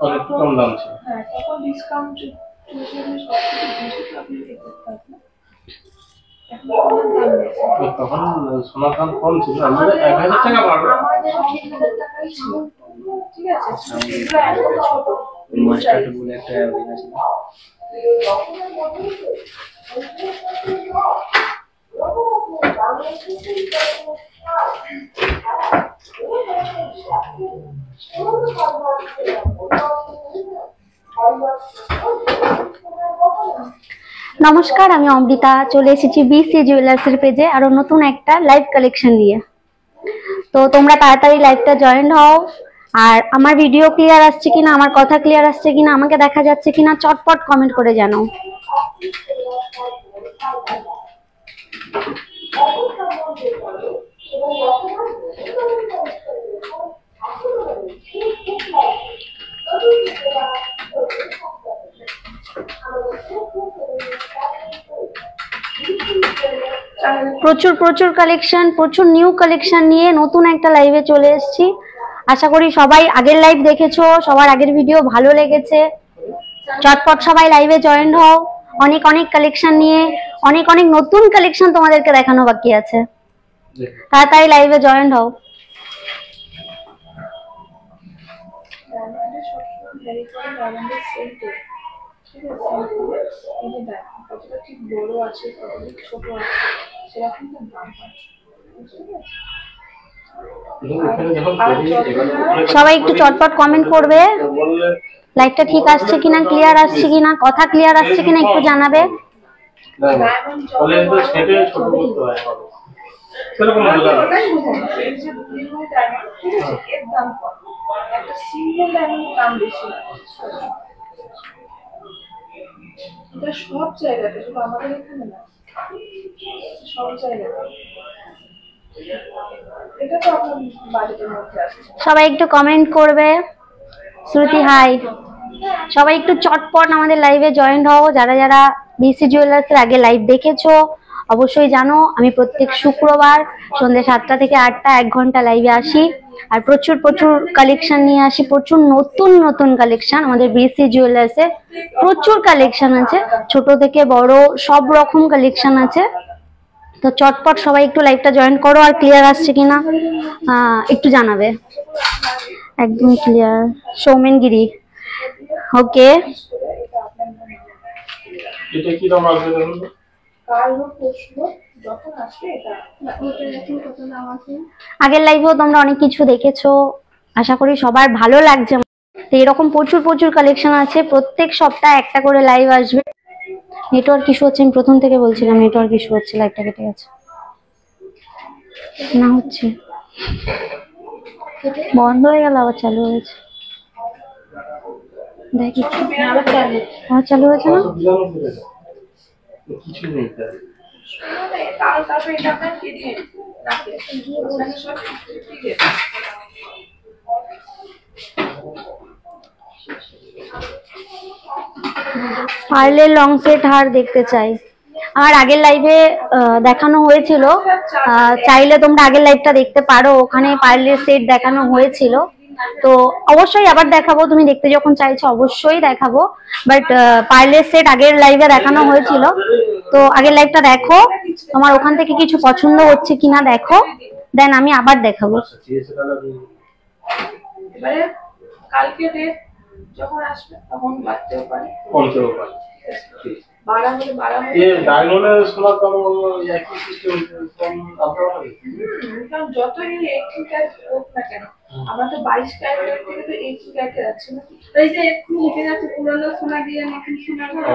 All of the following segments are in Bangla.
অনেক কম দাম ছিল। হ্যাঁ, তখন ডিসকাউন্ট চলছিল সবকিছু বেশি তো আপনি দেখতে পাচ্ছেন। এখন দাম বেশি। তখন সোনার দাম কম ছিল, আমাদের 1000 টাকা বাড়লো। আমাদের 3000 টাকাই ছিল। ঠিক আছে, এগুলো একদম ছোট মাস্টারটা বলে একটা অ্যাপ আছে। নমস্কার, আমি অমৃতা চলে এসেছি বিসি জুয়েলার্সের পেজে আরো নতুন একটা লাইভ কালেকশন নিয়ে। তো তোমরা তাড়াতাড়ি লাইভটা জয়েন হও। আর আমার ভিডিও ক্লিয়ার আসছে কিনা, আমার কথা ক্লিয়ার আসছে কিনা, আমাকে দেখা যাচ্ছে কিনা চটপট কমেন্ট করে জানাও। প্রচুর প্রচুর কালেকশন, প্রচুর নিউ কালেকশন নিয়ে নতুন একটা লাইভে চলে এসেছি। আশা করি সবাই আগের লাইভ দেখেছো, সবার আগের ভিডিও ভালো লেগেছে। চটপট সবাই লাইভে জয়েন হও। অনেক অনেক কালেকশন নিয়ে অনেক অনেক নতুন কালেকশন তোমাদেরকে দেখানো বাকি আছে। তাড়াতাড়ি লাইভে জয়েন হও। সবাই একটু চটপট কমেন্ট করবে, লাইভটা ঠিক আসছে কিনা, ক্লিয়ার আসছে কিনা, কথা ক্লিয়ার আসছে কিনা একটু জানাবে। সব জায়গাতে, শুধু আমাদের এখানে না, সব জায়গাতে এটা তো আপনার বাজেটের মধ্যে আসছে। সবাই একটু কমেন্ট করবে। শ্রুতি হাই। সবাই একটু চটপট আমাদের লাইভে জয়েন হও। যারা যারা বিসি জুয়েলার্সের আগে লাইভ দেখেছো অবশ্যই জানো আমি প্রত্যেক শুক্রবার সন্ধ্যে 7টা থেকে 8টা 1 ঘন্টা লাইভে আসি। আর প্রচুর প্রচুর কালেকশন নিয়ে আসি, প্রচুর নতুন নতুন কালেকশন। আমাদের বিসি জুয়েলার্সে প্রচুর কালেকশন আছে, ছোট থেকে বড় সব রকম কালেকশন আছে। তো চটপট সবাই একটু লাইভটা জয়েন করো। আর ক্লিয়ার আসছে কিনা একটু জানাবে। একদম ক্লিয়ার। সৌমেনগিরি, ওকে। এটা কি দাম আসবে বলুন তো? আগের লাইভেও তোমরা অনেক কিছু দেখেছো, আশা করি সবার ভালো লাগছে। তো এরকম প্রচুর প্রচুর কালেকশন আছে, প্রত্যেক সপ্তাহে একটা করে লাইভ আসবে। নেটওয়ার্ক ইস্যু হচ্ছে, আমি প্রথম থেকে বলছিলাম নেটওয়ার্ক ইস্যু হচ্ছে, লাইভটা কেটে গেছে না, হচ্ছে বন্ধ হয়ে গেল আবার চালু হয়েছে। দেখি আবার চালু হয়েছে না, কিছু নেই। পার্লের লং সেট হার দেখতে চাই। আমার আগের লাইভে দেখানো হয়েছিল, চাইলে তোমরা আগের লাইভটা দেখতে পারো, ওখানে পার্লের সেট দেখানো হয়েছিল। তো অবশ্যই আবার দেখাবো, তুমি দেখতে যখন চাইছো অবশ্যই দেখাবো। বাট পার্লের সেট আগের লাইভে দেখানো হয়েছিল, তো আগের লাইভটা দেখো, তোমার ওখান থেকে কিছু পছন্দ হচ্ছে কিনা দেখো, দেন আমি আবার দেখাবো। এবারে কালকে ডেট যখন আসবে তখন বাড়তেও পারে, কমতেও পারে। বাড়া হলে বাড়া হলে এই ডায়মন্ডের সোনার দাম একই সিস্টেম কম আপনারা হবে। কারণ যতই 18 ক্যারেট হোক না কেন, আমরা তো 22 ক্যারেটের থেকে তো 18 ক্যারেটে যাচ্ছে না। এই যে একটু লিখে যাচ্ছে পুরনো সোনা দিয়ে নতুন সোনা করে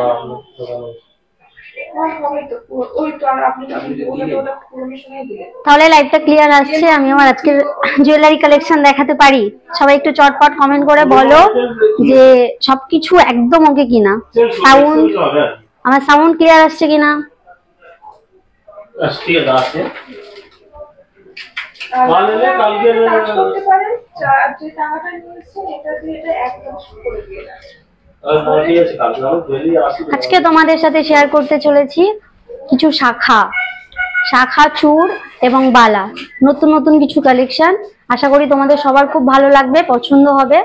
তাহলে লাইভটা ক্লিয়ার আসছে। আমি আমার আজকের জুয়েলারি কালেকশন দেখাতে পারি। সবাই একটু চটপট কমেন্ট করে বলো যে সবকিছু একদম ওকে কিনা, সাউন্ড আমার সাউন্ড ক্লিয়ার আসছে কিনা। আজকে তোমাদের সাথে শেয়ার করতে চলেছি কিছু শাখা চূড় এবং বালা, নতুন নতুন কিছু কালেকশন। আশা করি তোমাদের সবার খুব ভালো লাগবে, পছন্দ হবে।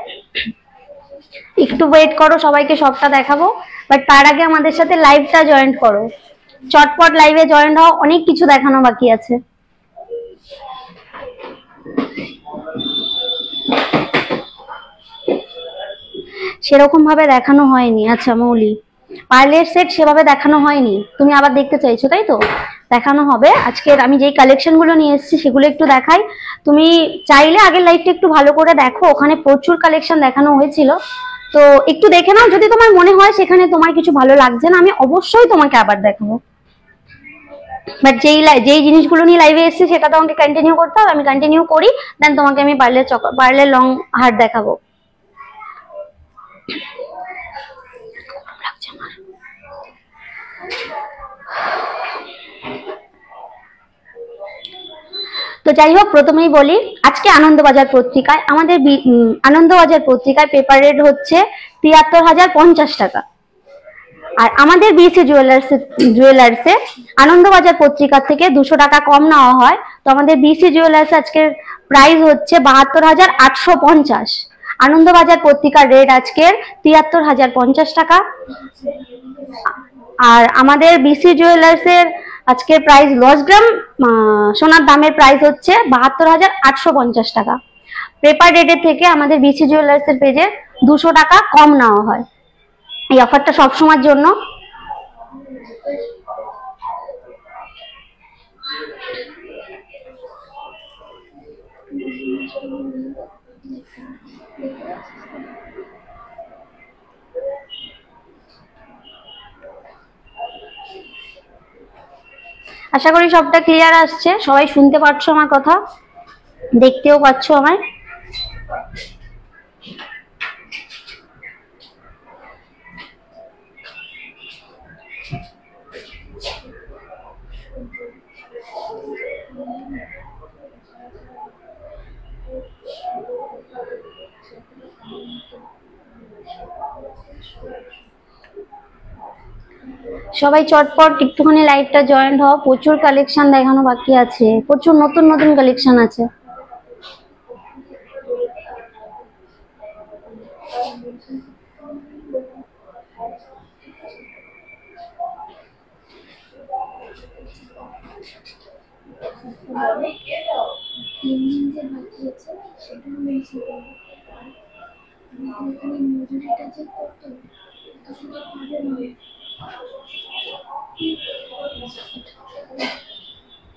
একটু ওয়েট করো, সবাইকে সবটা দেখাবো, বাট তার আগে আমাদের সাথে লাইভটা জয়েন করো, চটপট লাইভে জয়েন হও, অনেক কিছু দেখানো বাকি আছে। সেরকম ভাবে দেখানো হয়নি। আচ্ছা মৌলি, পার্লের সেট সেভাবে দেখানো হয়নি, তুমি আবার দেখতে চাইছো তাই তো? দেখানো হবে। আজকের আমি যেই কালেকশন গুলো নিয়ে এসেছি সেগুলো একটু দেখাই। তুমি চাইলে আগের লাইভটা একটু ভালো করে দেখো, ওখানে প্রচুর কালেকশন দেখানো হয়েছিল, তো একটু দেখে নাও। যদি তোমার মনে হয় সেখানে তোমার কিছু ভালো লাগছে না, আমি অবশ্যই তোমাকে আবার দেখাবো। বাট যেই জিনিসগুলো নিয়ে লাইভে এসেছি সেটা তোমাকে কন্টিনিউ করতে হবে, আমি কন্টিনিউ করি, দেন তোমাকে আমি পার্লের লং হার দেখাবো। তো যাই হোক, প্রথমেই বলি আজকে আনন্দবাজার পত্রিকায় আনন্দবাজার পত্রিকায় পেপার রেট হচ্ছে ৭৩,০৫০ টাকা। আর আমাদের বিএসসি জুয়েলার্সে আনন্দবাজার পত্রিকা থেকে 200 টাকা কম নেওয়া হয়। তো আমাদের বিএসসি জুয়েলার্স আজকের প্রাইস হচ্ছে ৭২,৮৫০। আনন্দবাজার পত্রিকার রেট আজকের ৭৩,০৫০ টাকা। আর আমাদের বিএসসি জুয়েলার্সের আজকের প্রাইস 10 গ্রাম সোনার দামের প্রাইস হচ্ছে ৭২,৮৫০ টাকা। পেপার রেটের থেকে আমাদের বিএসসি জুয়েলার্সের পেজে 200 টাকা কম নেওয়া হয়। এই অফারটা সবসময়ের জন্য। আশা করি সবটা ক্লিয়ার আসছে, সবাই শুনতে পাচ্ছ আমার কথা, দেখতেও পাচ্ছ আমায়। সবাই চটপট একটুখানি লাইভটা জয়েন্ট হও, প্রচুর কালেকশন দেখানো বাকি আছে, প্রচুর নতুন নতুন কালেকশন আছে।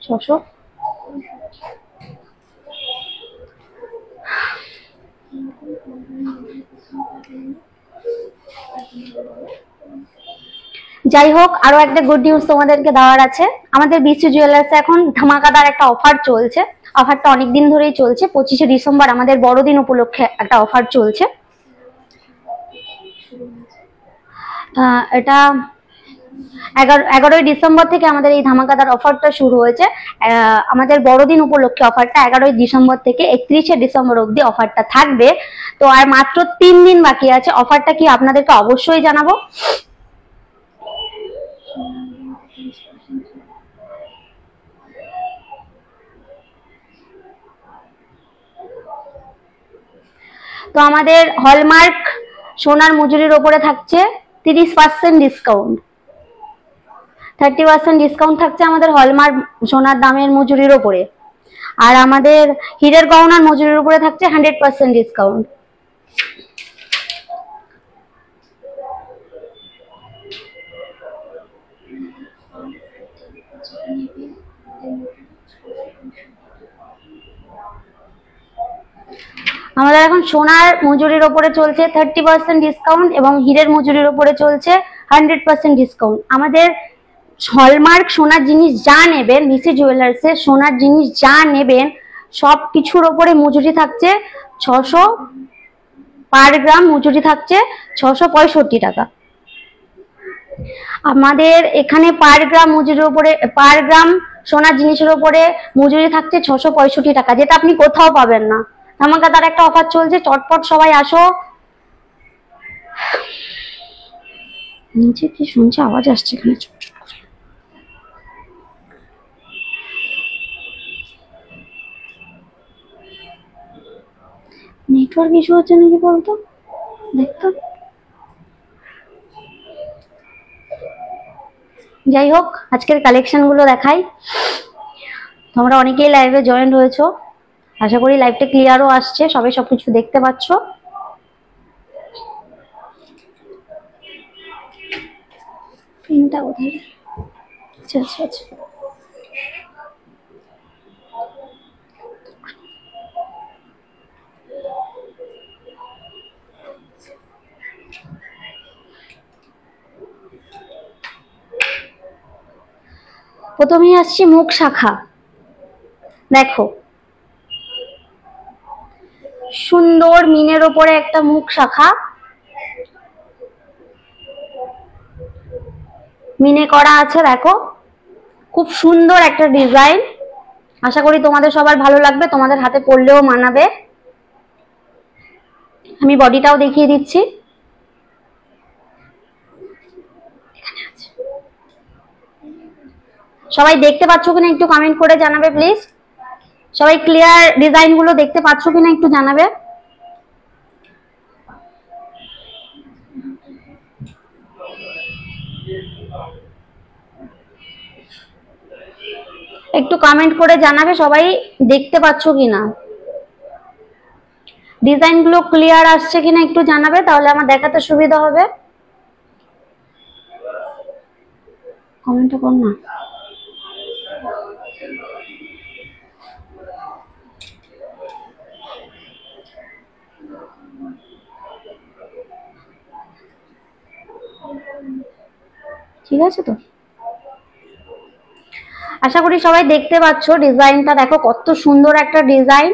ছশো যাই হোক, আরো একটা গুড নিউজ তোমাদেরকে দেওয়ার আছে। আমাদের বিএসসি জুয়েলার্সে এখন ধামাকাদার একটা অফার চলছে। অফারটা অনেকদিন ধরেই চলছে, 25শে ডিসেম্বর আমাদের বড়দিন উপলক্ষে একটা অফার চলছে। এটা 11ই ডিসেম্বর থেকে আমাদের এই ধামাকাদার অফারটা শুরু হয়েছে। আমাদের বড়দিন উপলক্ষে অফারটা 11ই ডিসেম্বর থেকে 31শে ডিসেম্বর অবধি অফারটা থাকবে। তো আর মাত্র 3 দিন বাকি আছে। অফারটা কি আপনাদেরকে অবশ্যই জানাবো। তো আমাদের হলমার্ক সোনার মজুরির উপরে থাকছে 30% ডিসকাউন্ট, 30% ডিসকাউন্ট থাকছে আমাদের হলমার্ক সোনার দামের মজুরির উপরে। আর আমাদের হীরের গহনার মজুরির উপরে থাকছে 100% ডিসকাউন্ট। আমাদের এখন সোনার মজুরির উপরে চলছে 30% ডিসকাউন্ট এবং হীরের মজুরির উপরে চলছে 100% ডিসকাউন্ট। আমাদের হলমার্ক সোনার জিনিস যা নেবেন, বিএসসি জুয়েলার্সে সোনার জিনিস যা নেবেন সব কিছুর উপরে মজুরি থাকছে 600 পার গ্রাম, মজুরি থাকছে 665 টাকা। আমাদের এখানে পার গ্রাম মজুরির উপরে, পার গ্রাম সোনার জিনিসের উপরে মজুরি থাকছে 665 টাকা, যেটা আপনি কোথাও পাবেন না। আমাকে তার একটা অফার চলছে, চটপট সবাই আসো। নিচে কি শুনছে আওয়াজ আসছে এখানে? নেটওয়ার্ক ইস্যু হচ্ছে নাকি বলতো? দেখতো। যাই হোক, আজকের কালেকশন গুলো দেখাই। তোমরা অনেকেই লাইভে জয়েন হয়েছো, আশা করি লাইভটা ক্লিয়ারও আসছে, সবাই সবকিছু দেখতে পাচ্ছ। পিনটা কোথায়? আচ্ছা আচ্ছা আচ্ছা, প্রথমেই আসছি মুখ শাখা। দেখো, সুন্দর মিনের ওপরে একটা মুখ শাখা, মিনে করা আছে। দেখো, খুব সুন্দর একটা ডিজাইন। আশা করি তোমাদের সবার ভালো লাগবে, তোমাদের হাতে পরলেও মানাবে। আমি বডিটাও দেখিয়ে দিচ্ছি। সবাই দেখতে পাচ্ছ কিনা একটু কমেন্ট করে জানাবে প্লিজ। সবাই ক্লিয়ার ডিজাইন গুলো দেখতে পাচ্ছ কিনা একটু জানাবে। একটু কমেন্ট করে জানাবে সবাই দেখতে পাচ্ছ কিনা, ডিজাইন গুলো ক্লিয়ার আসছে কিনা একটু জানাবে, তাহলে আমার দেখাতে সুবিধা হবে। কমেন্টটা কর না। ঠিক আছে তো, আশা করি সবাই দেখতে পাচ্ছ ডিজাইনটা। দেখো কত সুন্দর একটা ডিজাইন।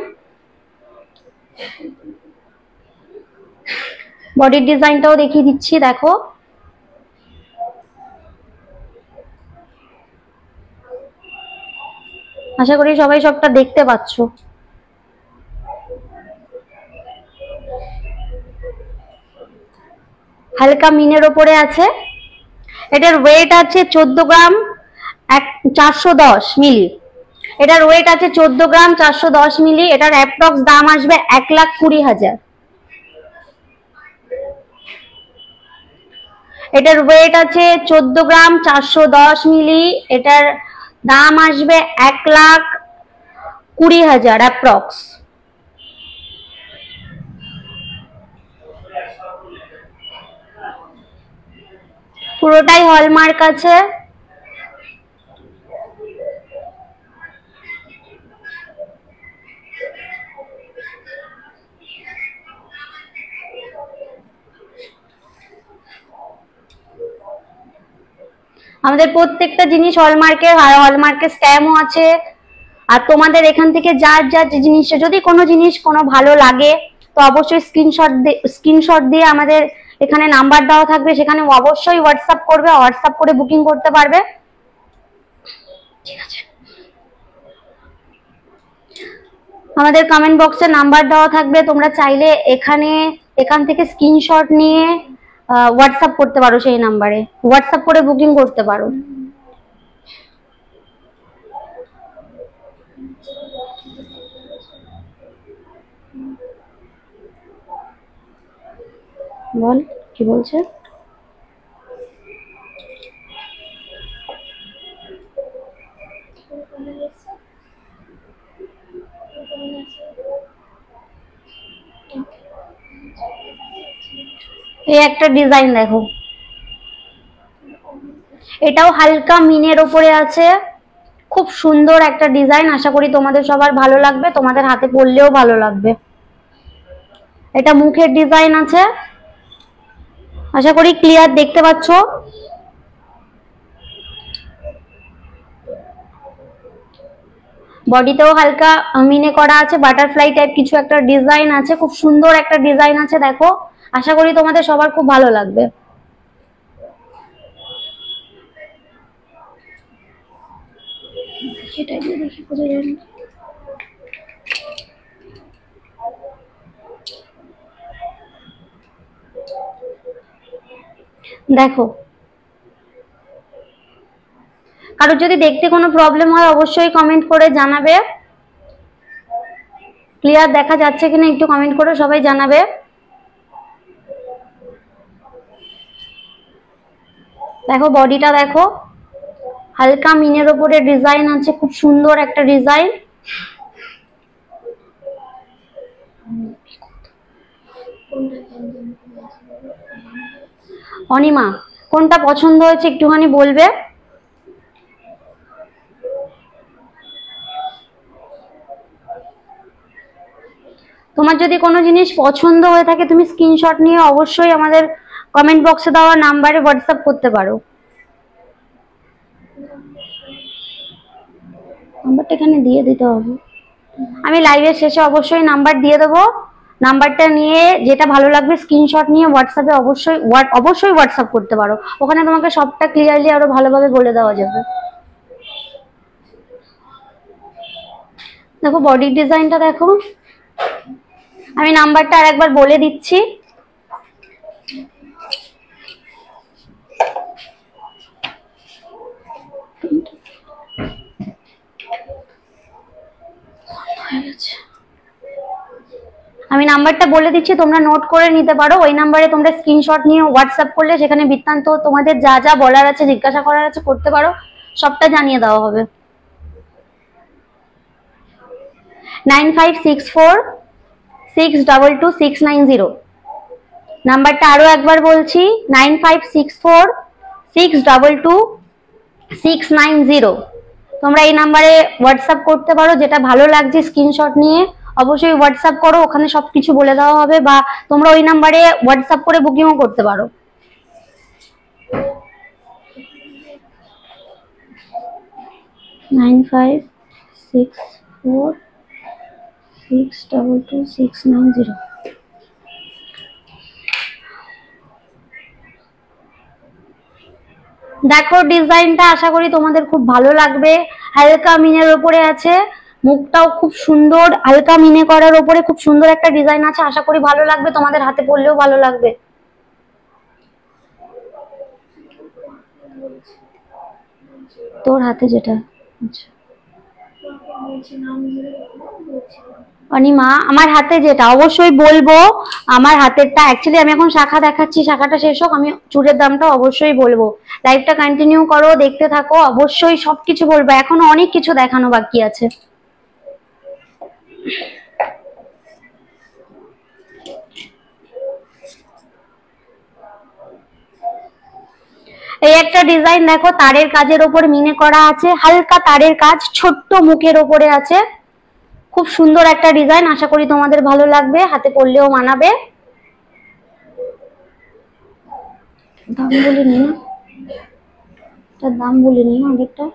বডির ডিজাইনটাও দেখিয়ে দিচ্ছি। দেখো, আশা করি সবাই সবটা দেখতে পাচ্ছ। হালকা মিনের ওপরে আছে। এটার ওয়েট আছে 14 গ্রাম 410 মিলি। এটার ওয়েট আছে 14 গ্রাম 410 মিলি। এটার অ্যাপ্রক্স দাম আসবে 1,20,000। এটার ওয়েট আছে 14 গ্রাম 410 মিলি। এটার দাম আসবে 1,20,000 অ্যাপ্রক্স। পুরোটাই হলমার্ক আছে। আমাদের প্রত্যেকটা জিনিস হলমার্কের, হলমার্কের স্ট্যাম্পও আছে। আর তোমাদের এখান থেকে যার যার জিনিসটা, যদি কোনো জিনিস কোনো ভালো লাগে তো অবশ্যই স্ক্রিনশট দিয়ে আমাদের এখানে নাম্বার দেওয়া থাকবে, সেখানে অবশ্যই হোয়াটসঅ্যাপ করবে, হোয়াটসঅ্যাপ করে বুকিং করতে পারবে। ঠিক আছে, আমাদের কমেন্ট বক্সে নাম্বার দেওয়া থাকবে, তোমরা চাইলে এখান থেকে স্ক্রিনশট নিয়ে হোয়াটসঅ্যাপ করতে পারো, সেই নাম্বারে হোয়াটসঅ্যাপ করে বুকিং করতে পারো। বল কি বলছে? এই একটা ডিজাইন দেখো, এটাও হালকা মিনের উপরে আছে। খুব সুন্দর একটা ডিজাইন। আশা করি তোমাদের সবার ভালো লাগবে, তোমাদের হাতে পরলেও ভালো লাগবে। এটা মুখের ডিজাইন আছে, আশা করি ক্লিয়ার দেখতে পাচ্ছ। বডিতেও হালকা মিনে করা আছে, বাটারফ্লাই টাইপ কিছু একটা ডিজাইন আছে, খুব সুন্দর একটা ডিজাইন আছে। দেখো, আশা করি তোমাদের সবার খুব ভালো লাগবে। সেটাই দেখি বোঝা যায় না। দেখো, কারোর যদি দেখতে কোনো প্রবলেম হয় অবশ্যই কমেন্ট করে জানাবে। ক্লিয়ার দেখা যাচ্ছে কিনা একটু কমেন্ট করে সবাই জানাবে। দেখো বডিটা দেখো, হালকা মিনের উপরে ডিজাইন আছে, খুব সুন্দর একটা ডিজাইন। অনিমা কোনটা পছন্দ হয়েছে একটুখানি বলবে। তোমার যদি কোনো জিনিস পছন্দ হয়ে থাকে তুমি স্ক্রিনশট নিয়ে অবশ্যই আমাদের কমেন্ট বক্সে দেওয়া নাম্বারে হোয়াটসঅ্যাপ করতে পারো। নাম্বারটা এখানে দিয়ে দিতে হবে, আমি লাইভের শেষে অবশ্যই নাম্বার দিয়ে দেবো। নাম্বারটা নিয়ে যেটা ভালো লাগবে স্ক্রিনশট নিয়ে হোয়াটসঅ্যাপে অবশ্যই হোয়াটসঅ্যাপ করতে পারো, ওখানে তোমাকে সবটা ক্লিয়ারলি আরো ভালোভাবে বলে দেওয়া যাবে। দেখো বডির ডিজাইনটা দেখো, আমি নাম্বারটা আরেকবার বলে দিচ্ছি। আমি নাম্বারটা বলে দিচ্ছি, তোমরা নোট করে নিতে পারো। ওই নাম্বারে তোমরা স্ক্রিনশট নিয়ে হোয়াটসঅ্যাপ করলে সেখানে বৃত্তান্ত তোমাদের যা যা বলার আছে, জিজ্ঞাসা করার আছে করতে পারো, সবটা জানিয়ে দেওয়া হবে। 9564622690 নাম্বারটা আরো একবার বলছি, 9564622690। তোমরা এই নাম্বারে হোয়াটসঅ্যাপ করতে পারো, যেটা ভালো লাগছে স্ক্রিনশট নিয়ে অবশ্যই হোয়াটসঅ্যাপ করো, ওখানে সবকিছু বলে দেওয়া হবে। বা তোমরা ওই নাম্বারে হোয়াটসঅ্যাপ করে বুকিংও করতে পারো। Nine five six four 622690। দেখো ডিজাইনটা আশা করি তোমাদের খুব ভালো লাগবে। হালকা মিনের উপরে আছে, মুখটাও খুব সুন্দর, হালকা মিনে করার উপরে খুব সুন্দর একটা ডিজাইন আছে। আশা করি ভালো লাগবে, তোমাদের হাতে পড়লেও ভালো লাগবে। তোর হাতে যেটা, আচ্ছা অনিমা আমার হাতে যেটা অবশ্যই বলবো। আমার হাতেরটা অ্যাকচুয়ালি আমি এখন শাখা দেখাচ্ছি, শাখাটা শেষ হোক আমি চুড়ের দামটা অবশ্যই বলবো। লাইভটা কন্টিনিউ করো, দেখতে থাকো, অবশ্যই সবকিছু বলবো। এখনো অনেক কিছু দেখানো বাকি আছে। এই একটা ডিজাইন দেখো, তারের কাজের ওপর মিনে করা আছে, হালকা তারের কাজ, ছোট্ট মুখের ওপরে আছে, খুব সুন্দর একটা ডিজাইন। আশা করি তোমাদের ভালো লাগবে, হাতে পরলেও মানাবে। দাম বলিনি না, তার দাম বলিনি না আগেরটা।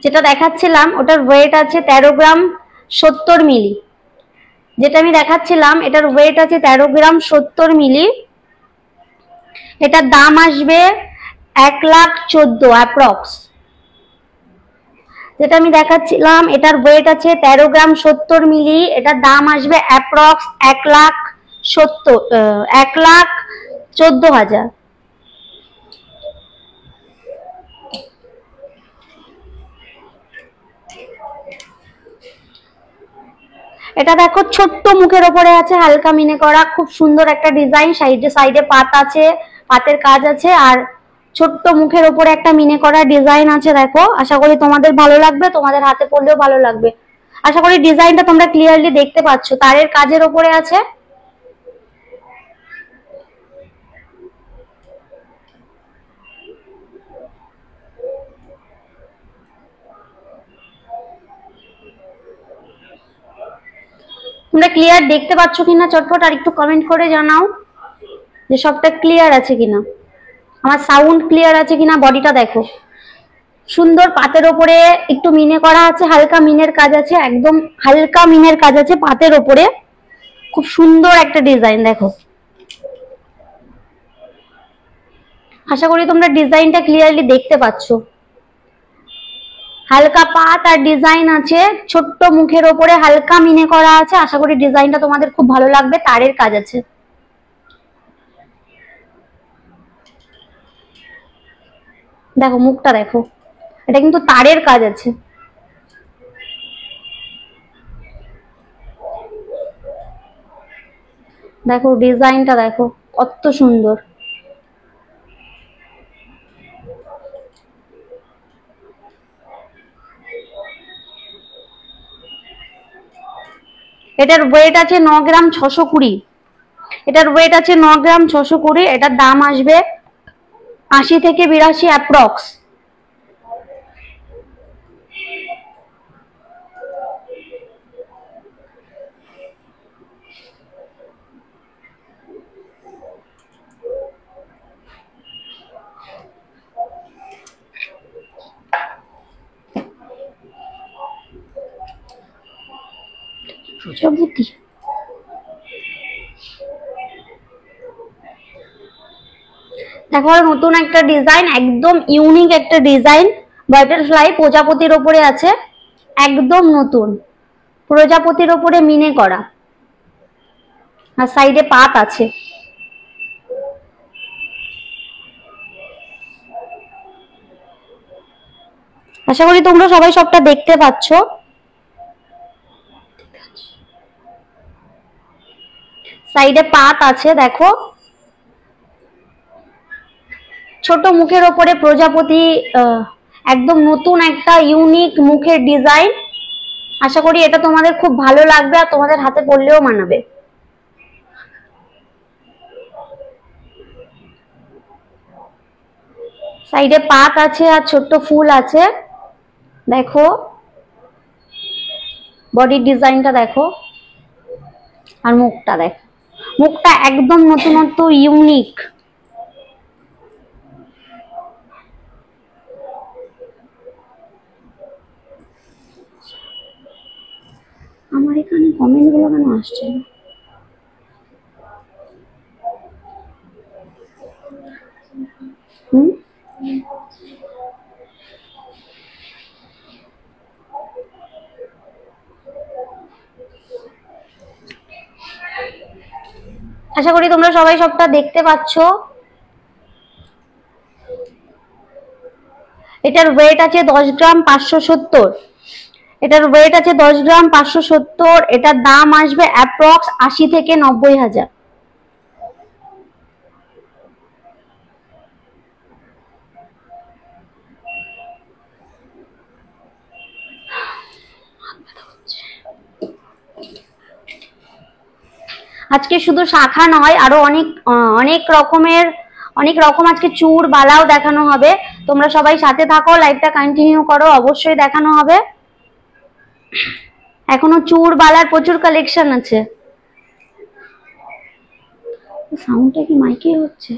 যেটা দেখাচ্ছিলাম ওটার ওয়েট আছে 13 গ্রাম 70 মিলি। যেটা আমি দেখাচ্ছিলাম এটার ওয়েট আছে 13 গ্রাম 70 মিলি। এটার দাম আসবে 1,14,000 অ্যাপ্রক্স। যেটা আমি দেখাচ্ছিলাম এটার ওয়েট আছে 13 গ্রাম 70 মিলি। এটার দাম আসবে অ্যাপ্রক্স 1,14,000। এটা দেখো ছোট্ট মুখের ওপরে আছে, হালকা মিনে করা, খুব সুন্দর একটা ডিজাইন। সাইডে পাত আছে, পাতের কাজ আছে, আর ছোট্ট মুখের ওপরে একটা মিনে করা ডিজাইন আছে। দেখো আশা করি তোমাদের ভালো লাগবে, তোমাদের হাতে পড়লেও ভালো লাগবে। আশা করি ডিজাইনটা তোমরা ক্লিয়ারলি দেখতে পাচ্ছ, তারের কাজের ওপরে আছে। তোমরা ক্লিয়ার দেখতে পাচ্ছ কিনা চটপট আর একটু কমেন্ট করে জানাও যে সবটা ক্লিয়ার আছে কিনা, আমার সাউন্ড ক্লিয়ার আছে কিনা। বডিটা দেখো সুন্দর, পাতের ওপরে একটু মিনে করা আছে, হালকা মিনের কাজ আছে, একদম হালকা মিনের কাজ আছে পাতের ওপরে, খুব সুন্দর একটা ডিজাইন। দেখো আশা করি তোমরা ডিজাইনটা ক্লিয়ারলি দেখতে পাচ্ছ। হালকা পাত আর ডিজাইন আছে, ছোট্ট মুখের ওপরে হালকা মিনে করা আছে। আশা করি ডিজাইনটা তোমাদের খুব ভালো লাগবে, তারের কাজ আছে। দেখো মুখটা দেখো, এটা কিন্তু তারের কাজ আছে। দেখো ডিজাইনটা দেখো কত সুন্দর। এটার ওয়েট আছে 9 গ্রাম 620। এটার ওয়েট আছে 9 গ্রাম 620। এটার দাম আসবে 80 থেকে 82 অ্যাপ্রক্স। প্রজাপতি দেখো নতুন একটা ডিজাইন, একদম ইউনিক একটা ডিজাইন। বাটারফ্লাই প্রজাপতির ওপরে আছে, একদম নতুন প্রজাপতির ওপরে মিনে করা, আর সাইডে পাত আছে। আশা করি তোমরা সবাই সবটা দেখতে পাচ্ছ। সাইডে পাত আছে দেখো, ছোট মুখের ওপরে প্রজাপতি, একদম নতুন একটা ইউনিক মুখের ডিজাইন। আশা করি এটা তোমাদের খুব ভালো লাগবে আর তোমাদের হাতে পড়লেও মানাবে। সাইডে পাত আছে আর ছোট্ট ফুল আছে। দেখো বডির ডিজাইনটা দেখো, আর মুখটা দেখো, মুখটা একদম নতুনত্ব ইউনিক। আমার এখানে কমেন্ট গুলো কেন আসছে না? আশা করি তোমরা সবাই সবটা দেখতে পাচ্ছ। এটার ওয়েট আছে 10 গ্রাম 570। এটার ওয়েট আছে 10 গ্রাম 570। এটার দাম আসবে অ্যাপ্রক্স 80 থেকে 90 হাজার। আজকে শুধু শাখা নয়, আরো অনেক রকম আজকে চূড় বালাও দেখানো হবে। তোমরা সবাই সাথে থাকো, লাইভটা কন্টিনিউ করো, অবশ্যই দেখানো হবে। এখনো চূড় বালার প্রচুর কালেকশন আছে। সাউন্ডটা কি মাইকে হচ্ছে?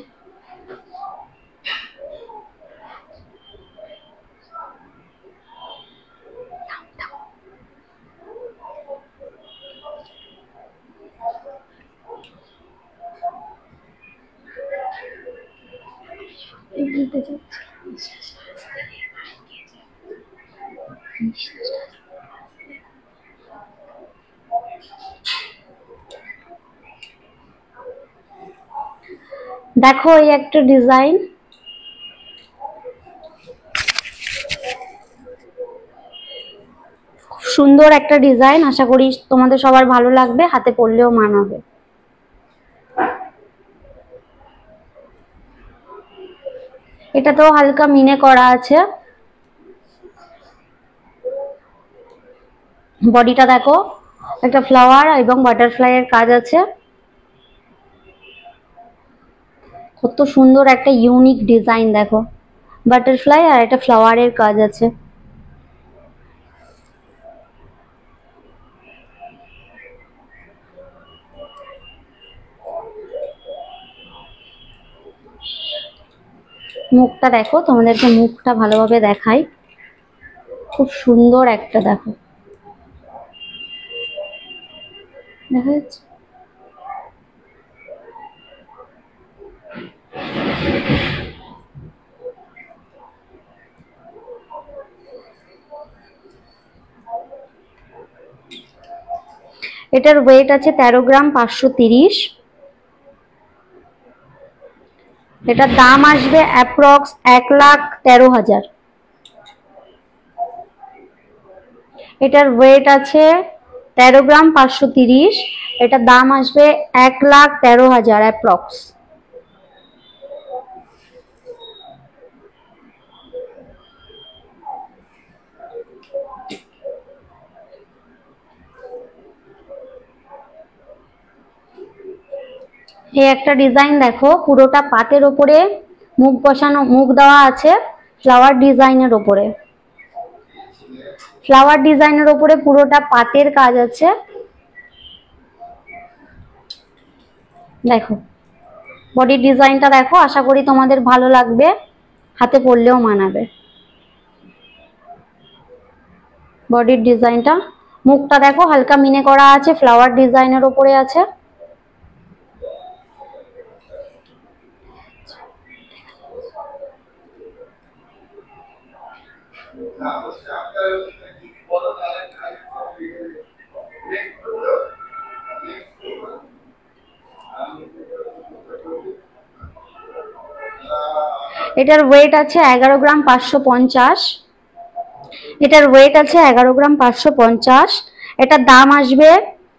দেখো এই একটা ডিজাইন, সুন্দর একটা ডিজাইন। আশা করি তোমাদের সবার ভালো লাগবে, হাতে পড়লেও মানাবে। এটাতেও হালকা মিনে করা আছে। বডিটা দেখো, একটা ফ্লাওয়ার এবং বাটারফ্লাই এর কাজ আছে। কত সুন্দর একটা ইউনিক ডিজাইন দেখো, বাটারফ্লাই আর একটা ফ্লাওয়ারের কাজ আছে। মুখটা দেখো, তোমাদেরকে মুখটা ভালোভাবে দেখাই, খুব সুন্দর একটা দেখো, দেখা যাচ্ছে? এটার ওয়েট আছে 13 গ্রাম 530। এটার দাম আসবে অ্যাপ্রক্স 1,13,000। এটার ওয়েট আছে 13 গ্রাম 530, এটার দাম আসবে 1,13,000 অ্যাপ্রক্স। এই একটা ডিজাইন দেখো, পুরোটা পাতের ওপরে মুখ বসানো, মুখ দেওয়া আছে ফ্লাওয়ার ডিজাইনের ওপরে। ফ্লাওয়ার ডিজাইনের ওপরে পুরোটা পাতের কাজ আছে। দেখো বডির ডিজাইনটা দেখো, আশা করি তোমাদের ভালো লাগবে, হাতে পরলেও মানাবে। বডির ডিজাইনটা, মুখটা দেখো হালকা মিনে করা আছে, ফ্লাওয়ার ডিজাইনের ওপরে আছে। এটার ওয়েট আছে 11 গ্রাম 550। এটার ওয়েট আছে 11 গ্রাম 550। এটার দাম আসবে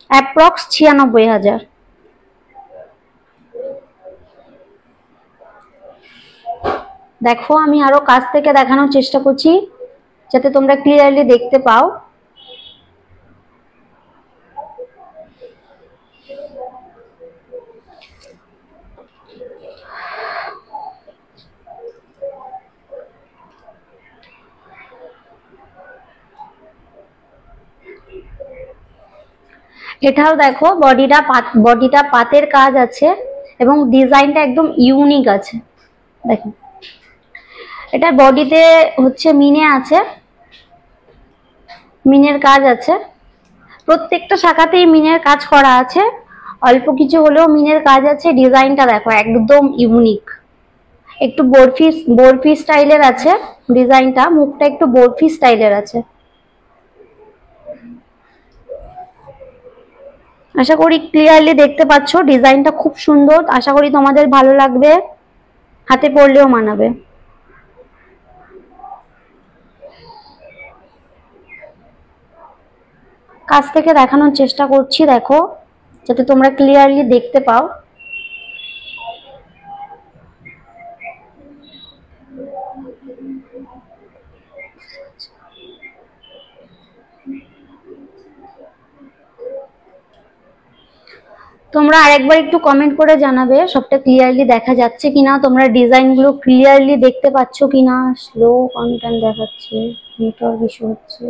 অ্যাপ্রক্স 96,000। দেখো আমি আরো কাছ থেকে দেখানোর চেষ্টা করছি যাতে তোমরা ক্লিয়ারলি দেখতে পাও। এটাও দেখো বডিটা পাতের কাজ আছে এবং ডিজাইনটা একদম ইউনিক আছে। দেখো এটার বডিতে হচ্ছে মিনে আছে, মিনের কাজ আছে, প্রত্যেকটা শাখাতেই মিনের কাজ করা আছে, অল্প কিছু হলেও মিনের কাজ আছে। ডিজাইনটা দেখো একদম ইউনিক, একটু বরফি স্টাইলের আছে ডিজাইনটা, মুখটা একটু বরফি স্টাইলের আছে। আশা করি ক্লিয়ারলি দেখতে পাচ্ছ, ডিজাইনটা খুব সুন্দর, আশা করি তোমাদের ভালো লাগবে, হাতে পরলেও মানাবে। কাছ থেকে দেখানোর চেষ্টা করছি দেখো, যাতে তোমরা ক্লিয়ারলি দেখতে পাও। তোমরা আরেকবার একটু কমেন্ট করে জানাবে সবটা ক্লিয়ারলি দেখা যাচ্ছে কিনা, তোমরা ডিজাইনগুলো ক্লিয়ারলি দেখতে পাচ্ছ কিনা। স্লো কন্টেন্ট দেখাচ্ছে, নেটওয়ার্ক ইস্যু হচ্ছে।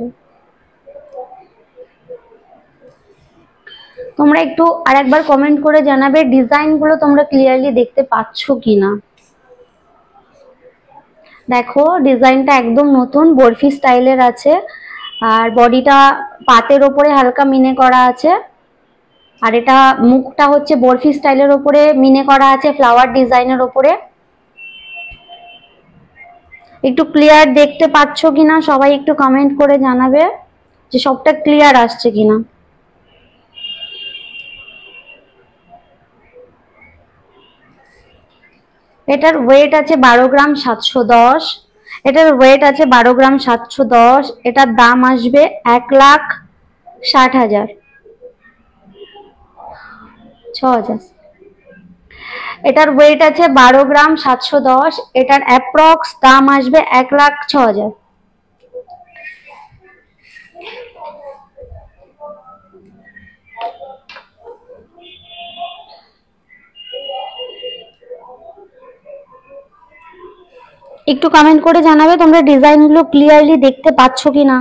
তোমরা একটু আরেকবার কমেন্ট করে জানাবে ডিজাইনগুলো তোমরা ক্লিয়ারলি দেখতে পাচ্ছ কিনা। দেখো ডিজাইনটা একদম নতুন বরফি স্টাইলের আছে, আর বডিটা পাতের ওপরে হালকা মিনে করা আছে, আর এটা মুখটা হচ্ছে বরফি স্টাইলের ওপরে মিনে করা আছে ফ্লাওয়ার ডিজাইনের ওপরে। একটু ক্লিয়ার দেখতে পাচ্ছ কিনা সবাই একটু কমেন্ট করে জানাবে যে সবটা ক্লিয়ার আসছে কিনা। এটার ওয়েট আছে 12 গ্রাম 710। এটার ওয়েট আছে 12 গ্রাম 710। এটার দাম আসবে 1,60,000 6,000। এটার ওয়েট আছে 12 গ্রাম 710। এটার অ্যাপ্রক্স দাম আসবে 1,06,000। একটু কমেন্ট করে জানাবে তোমরা ডিজাইনগুলো ক্লিয়ারলি দেখতে পাচ্ছ কিনা।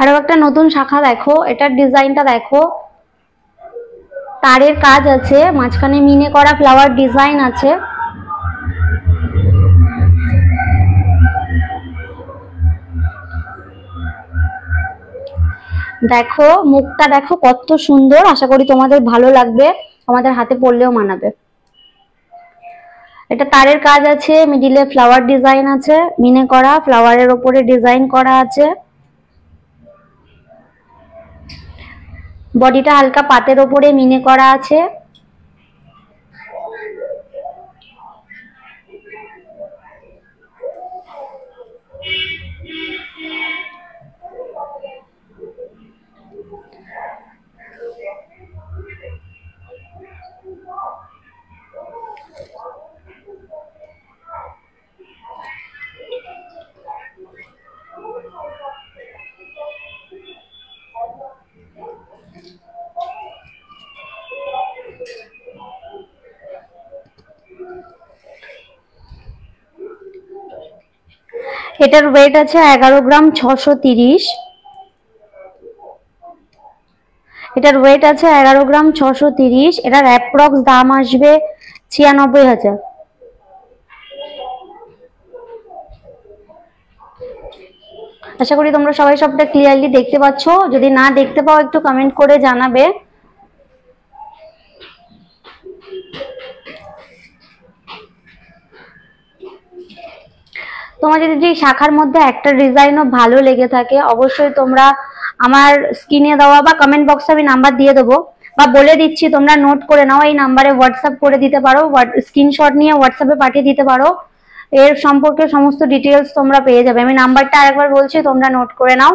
আরো একটা নতুন শাখা দেখো, এটার ডিজাইনটা দেখো, তারের কাজ আছে, মাঝখানে মিনে করা ফ্লাওয়ার ডিজাইন আছে। দেখো মুখটা দেখো কত সুন্দর, আশা করি তোমাদের ভালো লাগবে, আমাদের হাতে পরলেও মানাবে। এটা তারের কাজ আছে, মিডিলে ফ্লাওয়ার ডিজাইন আছে, মিনে করা ফ্লাওয়ারের উপরে ডিজাইন করা আছে। বডিটা হালকা পাতের ওপরে মিনে করা আছে। এটার ওয়েট আছে 11 গ্রাম 630। এটার ওয়েট আছে 11 গ্রাম 630। এটার অ্যাপ্রক্স দাম আসবে 96,000। আশা করি তোমরা সবাই সবটা ক্লিয়ারলি দেখতে পাচ্ছ। যদি না দেখতে পাও একটু কমেন্ট করে জানাবে। তোমার যদি শাখার মধ্যে একটা ডিজাইনও ভালো লেগে থাকে অবশ্যই তোমরা আমার স্ক্রিনে দেওয়া বা কমেন্ট বক্সে আমি নাম্বার দিয়ে দেবো বা বলে দিচ্ছি, তোমরা নোট করে নাও। এই নাম্বারে হোয়াটসঅ্যাপ করে দিতে পারো, স্ক্রিনশট নিয়ে হোয়াটসঅ্যাপে পাঠিয়ে দিতে পারো। এর সম্পর্কে সমস্ত ডিটেলস তোমরা পেয়ে যাবে। আমি নাম্বারটা আরেকবার বলছি, তোমরা নোট করে নাও।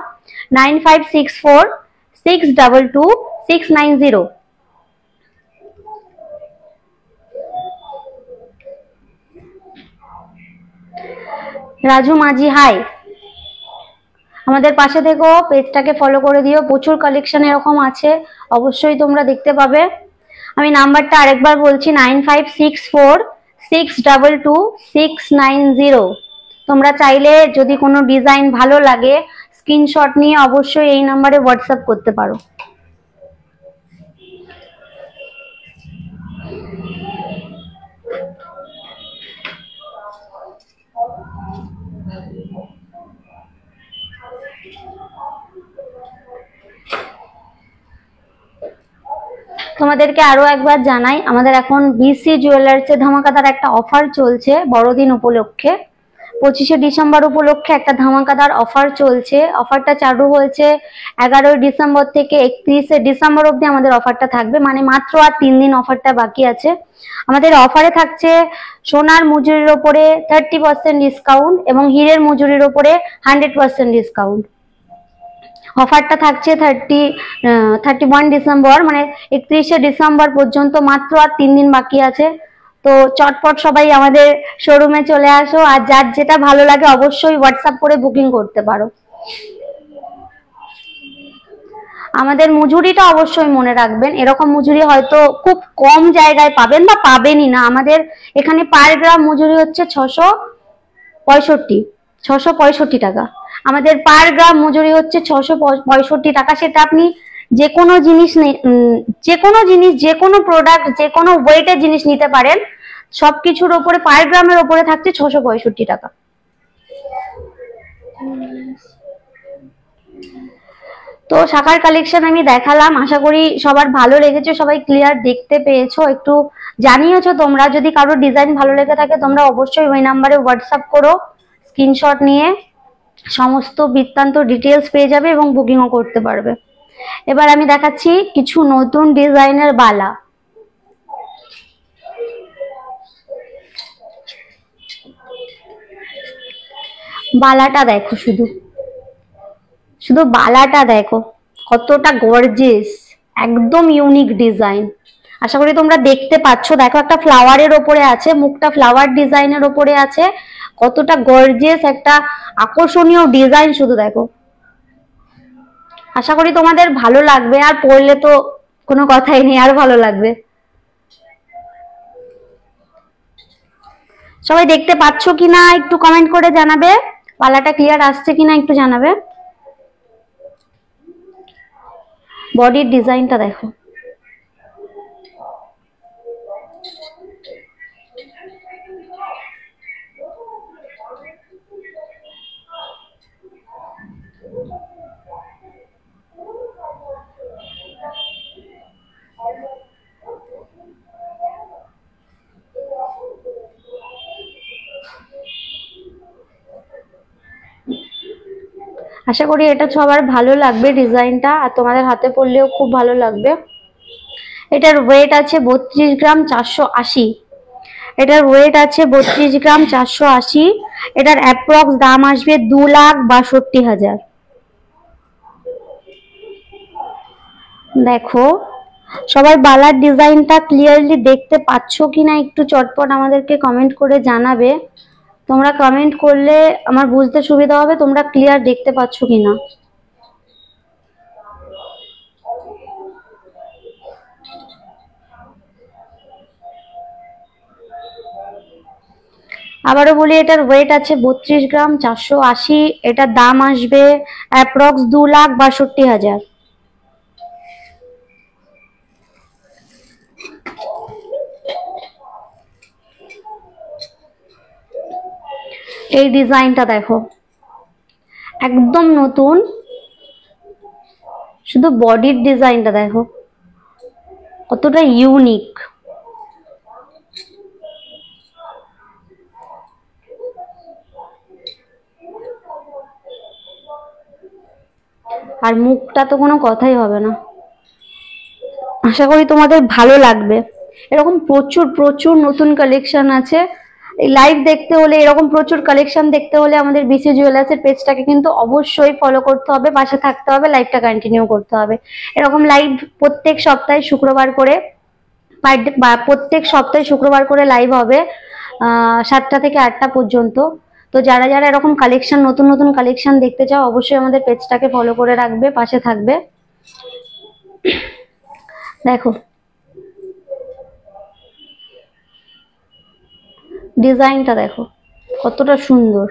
9564622690। রাজু মাঝি হাই, আমাদের পাশে থেকো, পেজটাকে ফলো করে দিও। প্রচুর কালেকশন এরকম আছে, অবশ্যই তোমরা দেখতে পাবে। আমি নাম্বারটা আরেকবার বলছি 9564622690। তোমরা চাইলে যদি কোনো ডিজাইন ভালো লাগে স্ক্রিনশট নিয়ে অবশ্যই এই নাম্বারে হোয়াটসঅ্যাপ করতে পারো। তোমাদেরকে আরো একবার জানাই, আমাদের এখন বিসি জুয়েলার্সে ধামাকাদার একটা অফার চলছে বড়দিন উপলক্ষে। 25শে ডিসেম্বর উপলক্ষে একটা ধামাকাদার অফার চলছে। অফারটা চালু হয়েছে 11ই ডিসেম্বর থেকে 31শে ডিসেম্বর অবধি আমাদের অফারটা থাকবে, মানে মাত্র আর 3 দিন অফারটা বাকি আছে। আমাদের অফারে থাকছে সোনার মজুরির ওপরে 30% ডিসকাউন্ট এবং হীরের মজুরির ওপরে 100% ডিসকাউন্ট। অফারটা থাকছে 31 ডিসেম্বর, মানে 31শে ডিসেম্বর পর্যন্ত, মাত্র আর 3 দিন বাকি আছে। তো চটপট সবাই আমাদের শোরুমে চলে আসো, আর যার যেটা ভালো লাগে অবশ্যই হোয়াটসঅ্যাপ করে বুকিং করতে পারো। আমাদের মজুরিটা অবশ্যই মনে রাখবেন, এরকম মজুরি হয়তো খুব কম জায়গায় পাবেন বা পাবেনই না। আমাদের এখানে পার গ্রাম মজুরি হচ্ছে 665 টাকা। আমাদের পার গ্রাম মজুরি হচ্ছে 665 টাকা। সেটা আপনি যে কোনো জিনিস যে কোনো প্রোডাক্ট যে কোনো ওয়েটের জিনিস নিতে পারেন, সবকিছুর ওপরে পার গ্রামের ওপরে থাকছে 665 টাকা। তো শাখার কালেকশন আমি দেখালাম, আশা করি সবার ভালো লেগেছে, সবাই ক্লিয়ার দেখতে পেয়েছো, একটু জানিয়েছো তোমরা। যদি কারোর ডিজাইন ভালো লেগে থাকে তোমরা অবশ্যই ওই নাম্বারে হোয়াটসঅ্যাপ করো, স্ক্রিনশট নিয়ে সমস্ত বৃত্তান্ত ডিটেলস পেয়ে যাবে এবং বুকিংও করতে পারবে। এবার আমি দেখাচ্ছি কিছু নতুন ডিজাইনের বালা। বালাটা দেখো, শুধু বালাটা দেখো কতটা গর্জিয়াস, একদম ইউনিক ডিজাইন। আশা করি তোমরা দেখতে পাচ্ছ। দেখো একটা ফ্লাওয়ারের ওপরে আছে, মুখটা ফ্লাওয়ার ডিজাইনের ওপরে আছে, কতটা গর্জিয়াস একটা আকর্ষণীয় ডিজাইন, শুধু দেখো। আশা করি তোমাদের ভালো লাগবে, আর পরলে তো কোনো কথাই নেই, আর ভালো লাগবে। সবাই দেখতে পাচ্ছ কিনা একটু কমেন্ট করে জানাবে, পালাটা ক্লিয়ার আসছে কিনা একটু জানাবে। বডির ডিজাইনটা দেখো, আশা করি এটা সবার ভালো লাগবে ডিজাইনটা, আর তোমাদের হাতে পরলেও খুব ভালো লাগবে। এটার ওয়েট আছে 32 গ্রাম 480। এটার ওয়েট আছে 32 গ্রাম 480। এটার অ্যাপ্রক্স দাম আসবে 2,62,000। দেখো সবাই বালার ডিজাইনটা ক্লিয়ারলি দেখতে পাচ্ছ কিনা একটু চটপট আমাদেরকে কমেন্ট করে জানাবে। তোমরা কমেন্ট করলে আমার বুঝতে সুবিধা হবে তোমরা ক্লিয়ার দেখতে পাচ্ছ কিনা। আবারও বলি এটার ওয়েট আছে 32 গ্রাম 480। এটার দাম আসবে অ্যাপ্রক্স 2,62,000। এই ডিজাইনটা দেখো একদম নতুন, শুধু বডির ডিজাইনটা দেখো কতটা ইউনিক। আর মুখটা তো কোনো কথাই হবে না। আশা করি তোমাদের ভালো লাগবে। এরকম প্রচুর প্রচুর নতুন কালেকশন আছে। এই লাইভ দেখতে হলে, এরকম প্রচুর কালেকশন দেখতে হলে আমাদের বিসি জুয়েলার্সের পেজটাকে কিন্তু অবশ্যই ফলো করতে হবে, পাশে থাকতে হবে, লাইভটা কন্টিনিউ করতে হবে। এরকম লাইভ প্রত্যেক সপ্তাহে শুক্রবার করে লাইভ হবে 7টা থেকে 8টা পর্যন্ত। তো যারা যারা এরকম কালেকশন, নতুন নতুন কালেকশন দেখতে চাও অবশ্যই আমাদের পেজটাকে ফলো করে রাখবে, পাশে থাকবে। দেখো ডিজাইনটা দেখো কতটা সুন্দর।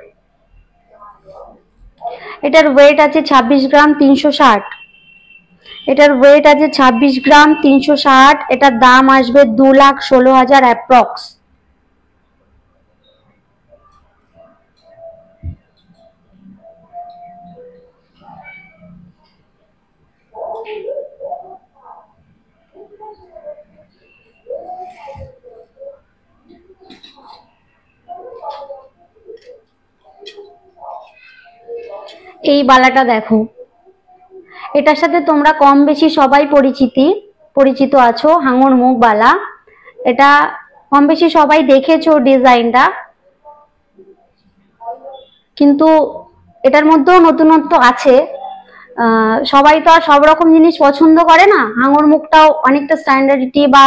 এটার ওয়েট আছে 26 গ্রাম 360। এটার ওয়েট আছে 26 গ্রাম 360। এটার দাম আসবে 2,16,000 অ্যাপ্রক্স। এই বালাটা দেখো, এটার সাথে তোমরা কম বেশি সবাই পরিচিত আছো, হাঙর মুখ বালা। এটা কম বেশি সবাই দেখেছো ডিজাইনটা, কিন্তু এটার মধ্যেও নতুনত্ব আছে। সবাই তো আর সব রকম জিনিস পছন্দ করে না, হাঙর মুখটাও অনেকটা স্ট্যান্ডার্ডিটি বা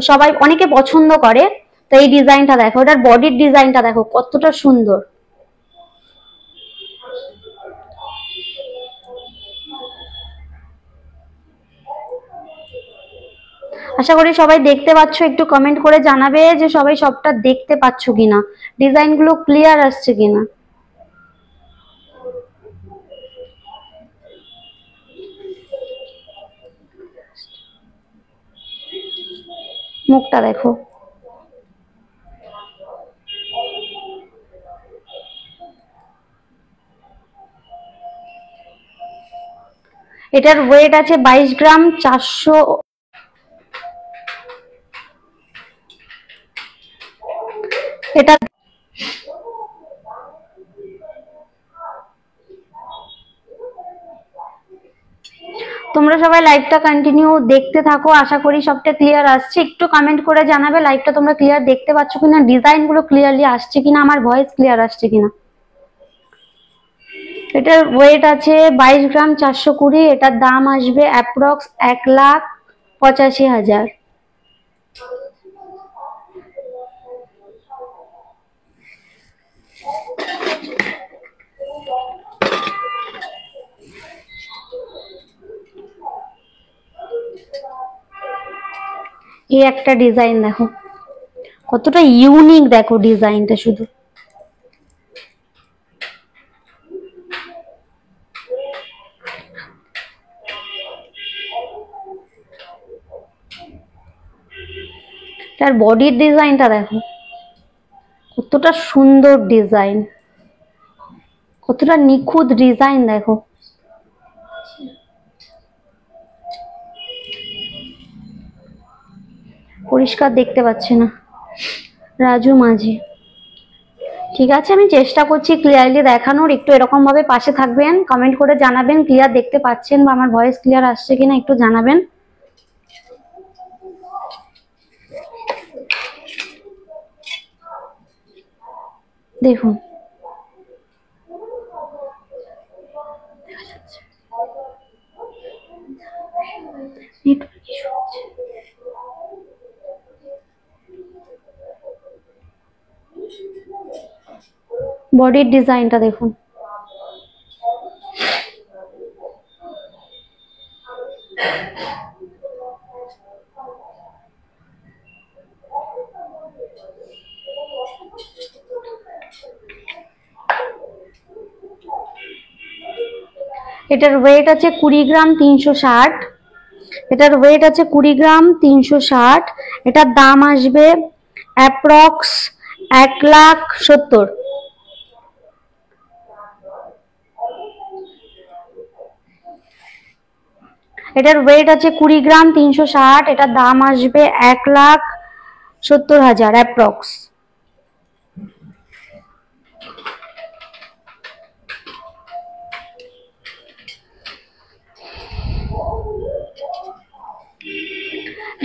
সবাই অনেকে পছন্দ করে। তো এই ডিজাইনটা দেখো, এটার বডির ডিজাইনটা দেখো কতটা সুন্দর। আশা করি সবাই দেখতে পাচ্ছ, একটু কমেন্ট করে জানাবে যে সবাই সবটা দেখতে পাচ্ছ কিনা, ডিজাইনগুলো ক্লিয়ার আসছে কিনা। মুখটা দেখো এটার ওয়েট আছে 22 গ্রাম 400। এটা তোমরা সবাই লাইভটা কন্টিনিউ দেখতে থাকো, আশা করি সবটা ক্লিয়ার আসছে। একটু কমেন্ট করে জানাবে লাইভটা তোমরা ক্লিয়ার দেখতে পাচ্ছ কিনা, ডিজাইনগুলো ক্লিয়ারলি আসছে কিনা, আমার ভয়েস ক্লিয়ার আসছে কিনা। এটার ওয়েট আছে 22 গ্রাম 420। এটার দাম আসবে অ্যাপ্রক্স 1,85,000। এই একটা ডিজাইন দেখো কতটা ইউনিক, দেখো ডিজাইনটা শুধু। তার বডির ডিজাইনটা দেখো কতটা সুন্দর ডিজাইন, কতটা নিখুঁত ডিজাইন দেখো। পরিষ্কার দেখতে পাচ্ছি না। রাজু মাঝি, ঠিক আছে, আমি চেষ্টা করছি ক্লিয়ারলি দেখানোর। একটু এরকম ভাবে পাশে থাকবেন, কমেন্ট করে জানাবেন ক্লিয়ার দেখতে পাচ্ছেন বা আমার ভয়েস ক্লিয়ার আসছে কিনা একটু জানাবেন। দেখুন বডির ডিজাইনটা দেখুন। এটার ওয়েট আছে 20 গ্রাম 360। এটার ওয়েট আছে 20 গ্রাম 360। এটার দাম আসবে অ্যাপ্রক্স 1,70,000। এটার ওয়েট আছে 20 গ্রাম 360। এটার দাম আসবে 1,70,000 অ্যাপ্রক্স।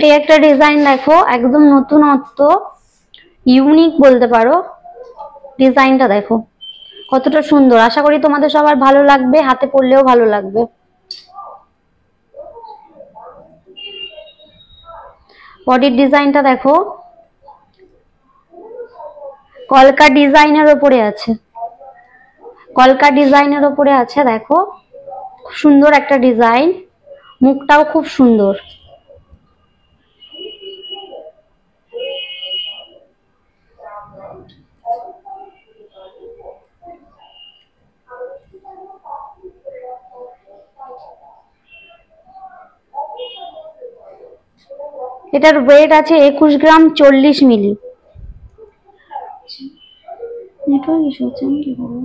এই একটা ডিজাইন দেখো, একদম নতুনত্ব, ইউনিক বলতে পারো। ডিজাইনটা দেখো কতটা সুন্দর। আশা করি তোমাদের সবার ভালো লাগবে, হাতে পরলেও ভালো লাগবে। বডির ডিজাইনটা দেখো, কলকা ডিজাইনের ওপরে আছে, কলকা ডিজাইনের ওপরে আছে। দেখো খুব সুন্দর একটা ডিজাইন, মুখটাও খুব সুন্দর। এটার ওয়েট আছে 21 গ্রাম 40 মিলি। নেটওয়ার্ক ইস্যু হচ্ছে, আমি কি করবো?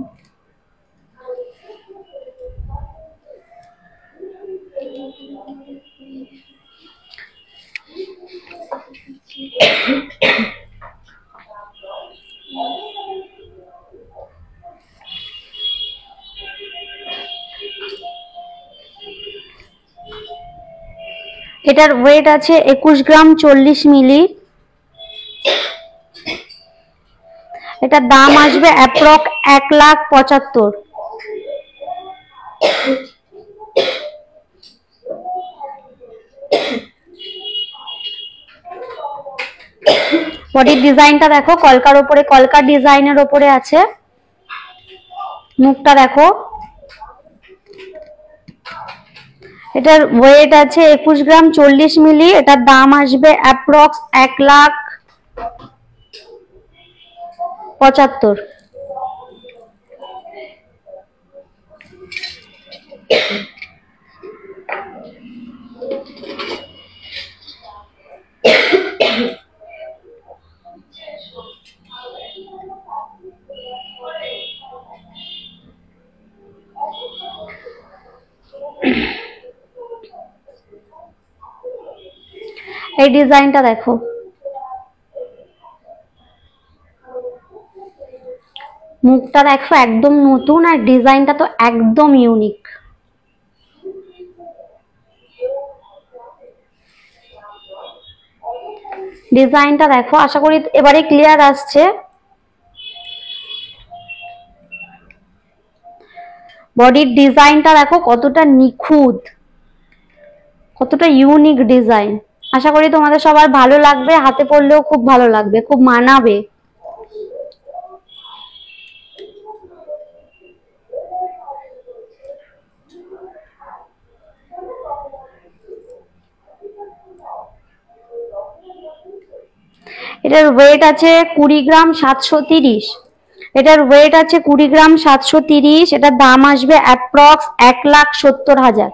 এটার ওয়েট আছে 21 গ্রাম 40 মিলি। এটার দাম আসবে অ্যাপ্রক্স 1,75,000। বডির ডিজাইনটা দেখো, কলকার ওপরে, কলকা ডিজাইনের ওপরে আছে। মুখটা দেখো। এটার ওয়েট আছে 21 গ্রাম 40 মিলি। এটার দাম আসবে অ্যাপ্রক্স 1,75,000। এই ডিজাইনটা দেখো, মুখটা দেখো একদম নতুন, আর ডিজাইনটা তো একদম ইউনিক। ডিজাইনটা দেখো, আশা করি এবারে ক্লিয়ার আসছে। বডির ডিজাইনটা দেখো কতটা নিখুঁত, কতটা ইউনিক ডিজাইন। আশা করি তোমাদের সবার ভালো লাগবে, হাতে পরলেও খুব ভালো লাগবে, খুব মানাবে। এটার ওয়েট আছে 20 গ্রাম 730। এটার ওয়েট আছে 20 গ্রাম 730। এটার দাম আসবে অ্যাপ্রক্স 1,70,000।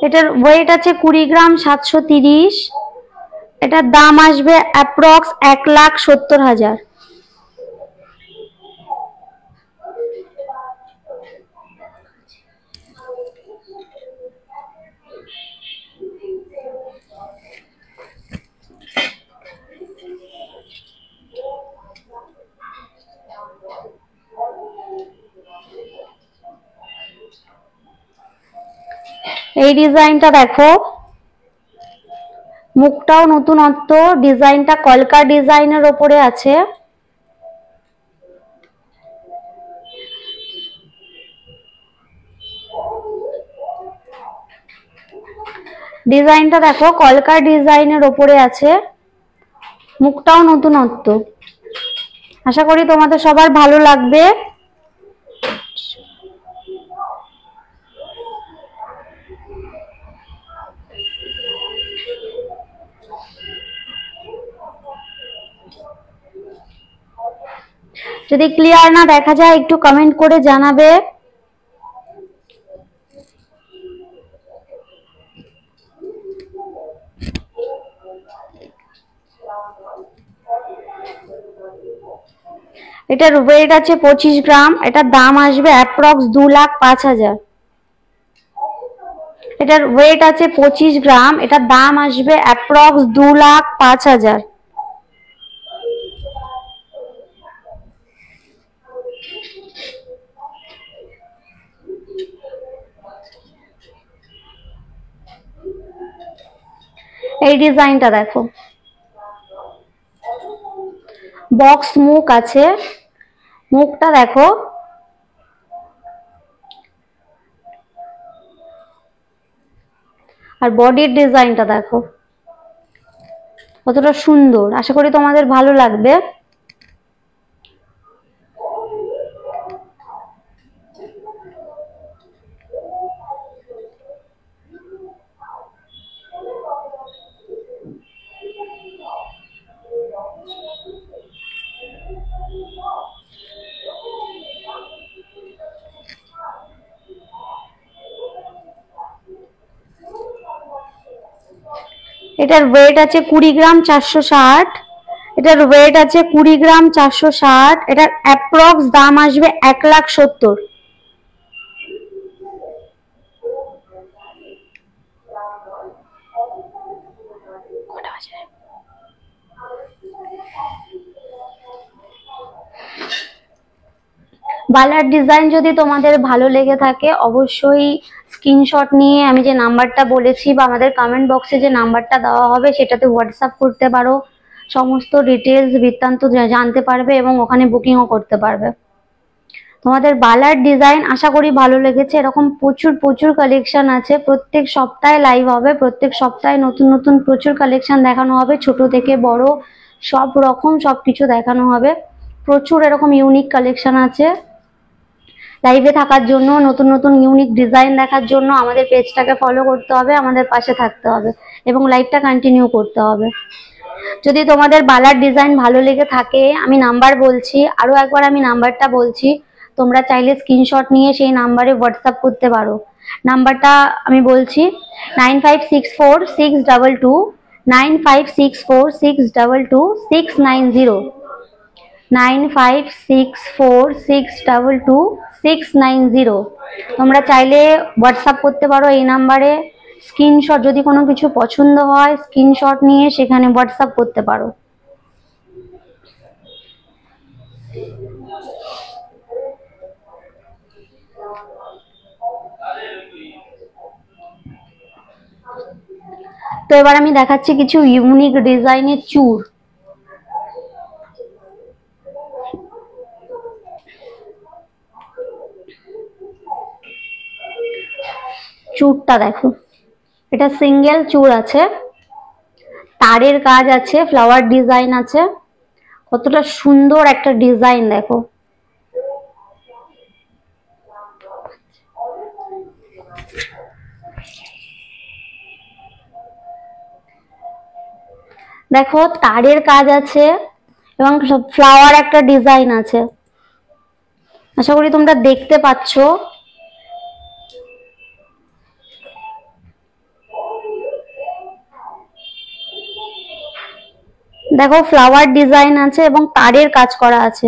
এটার ওয়েট আছে 20 গ্রাম 730। এটার দাম আসবে অ্যাপ্রক্স 1,70,000। এই ডিজাইনটা দেখো, মুখটাও নতুনত্ব, ডিজাইনটা কলকা ডিজাইনের ওপরে আছে। ডিজাইনটা দেখো কলকা ডিজাইনের ওপরে আছে, মুখটাও নতুনত্ব। আশা করি তোমাদের সবার ভালো লাগবে। যদি ক্লিয়ার না দেখা যায় একটু কমেন্ট করে জানাবে। এটার ওয়েট আছে 25 গ্রাম। এটার দাম আসবে অ্যাপ্রক্স 2,05,000। এটার ওয়েট আছে 25 গ্রাম। এটার দাম আসবে অ্যাপ্রক্স 2,05,000। এই ডিজাইনটা দেখো, বক্স মুখ আছে, মুখটা দেখো, আর বডির ডিজাইনটা দেখো কতটা সুন্দর। আশা করি তোমাদের ভালো লাগবে। এটার ওয়েট আছে 20 গ্রাম 460। এটার ওয়েট আছে 20 গ্রাম 460। এটার অ্যাপ্রক্স দাম আসবে 1,70,000। বালার ডিজাইন যদি তোমাদের ভালো লেগে থাকে অবশ্যই স্ক্রিনশট নিয়ে আমি যে নাম্বারটা বলেছি বা আমাদের কমেন্ট বক্সে যে নাম্বারটা দেওয়া হবে সেটাতে হোয়াটসঅ্যাপ করতে পারো। সমস্ত ডিটেলস বৃত্তান্ত জানতে পারবে এবং ওখানে বুকিংও করতে পারবে। তোমাদের বালার ডিজাইন আশা করি ভালো লেগেছে। এরকম প্রচুর প্রচুর কালেকশন আছে। প্রত্যেক সপ্তাহে লাইভ হবে, প্রত্যেক সপ্তাহে নতুন নতুন প্রচুর কালেকশন দেখানো হবে, ছোট থেকে বড় সব রকম সবকিছু দেখানো হবে। প্রচুর এরকম ইউনিক কালেকশন আছে। লাইভে থাকার জন্য, নতুন নতুন ইউনিক ডিজাইন দেখার জন্য আমাদের পেজটাকে ফলো করতে হবে, আমাদের পাশে থাকতে হবে এবং লাইভটা কন্টিনিউ করতে হবে। যদি তোমাদের বালার ডিজাইন ভালো লেগে থাকে আমি নাম্বার বলছি, আরো একবার আমি নাম্বারটা বলছি, তোমরা চাইলে স্ক্রিনশট নিয়ে সেই নাম্বারে হোয়াটসঅ্যাপ করতে পারো। নাম্বারটা আমি বলছি 9564622622 9564622622 9564622622 তোমরা চাইলে হোয়াটসঅ্যাপ করতে পারো এই নাম্বারে। স্ক্রিনশট যদি কোনো কিছু পছন্দ হয় স্ক্রিনশট নিয়ে সেখানে হোয়াটসঅ্যাপ করতে পারো। তো এবার আমি দেখাচ্ছি কিছু ইউনিক ডিজাইনের চূড়। চূড়টা দেখো, এটা সিঙ্গেল চূড় আছে, তারের কাজ আছে, ফ্লাওয়ার ডিজাইন আছে, কতটা সুন্দর একটা ডিজাইন দেখো। দেখো তারের কাজ আছে এবং ফ্লাওয়ার একটা ডিজাইন আছে। আশা করি তোমরা দেখতে পাচ্ছ। দেখো ফ্লাওয়ার ডিজাইন আছে এবং তারের কাজ করা আছে,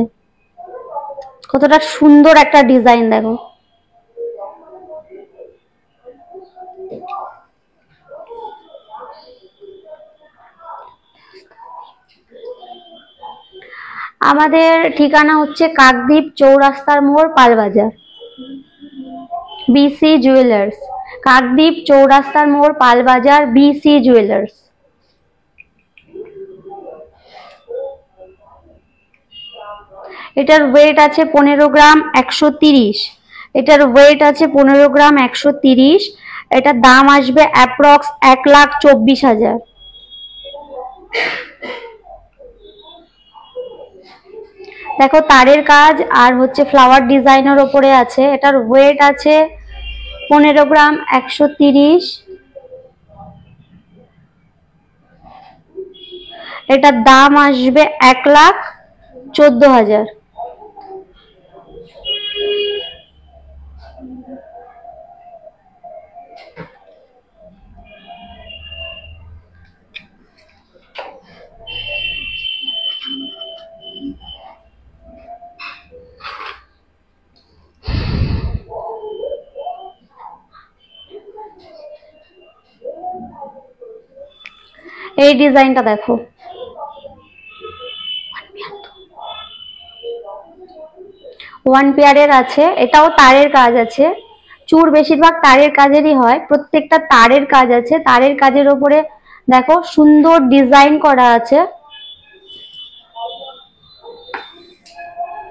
কতটা সুন্দর একটা ডিজাইন দেখো। আমাদের ঠিকানা হচ্ছে কাকদ্বীপ চৌরাস্তার মোড়, পালবাজার, বিসি জুয়েলার্স। কাকদ্বীপ চৌরাস্তার মোড়, পালবাজার, বিসি জুয়েলার্স। এটার ওয়েট আছে 15 গ্রাম 130। এটার ওয়েট আছে 15 গ্রাম 130। এটার দাম আসবে অ্যাপ্রক্স 1,24,000। দেখো তারের কাজ আর হচ্ছে ফ্লাওয়ার ডিজাইনের ওপরে আছে। এটার ওয়েট আছে 15 গ্রাম 130। এটার দাম আসবে 1,14,000। এই ডিজাইনটা দেখো, 1 পেয়ারের আছে। এটাও তারের কাজ আছে, চূড় বেশিরভাগ তারের কাজেরই হয়, প্রত্যেকটা তারের কাজ আছে। তারের কাজের ওপরে দেখো সুন্দর ডিজাইন করা আছে।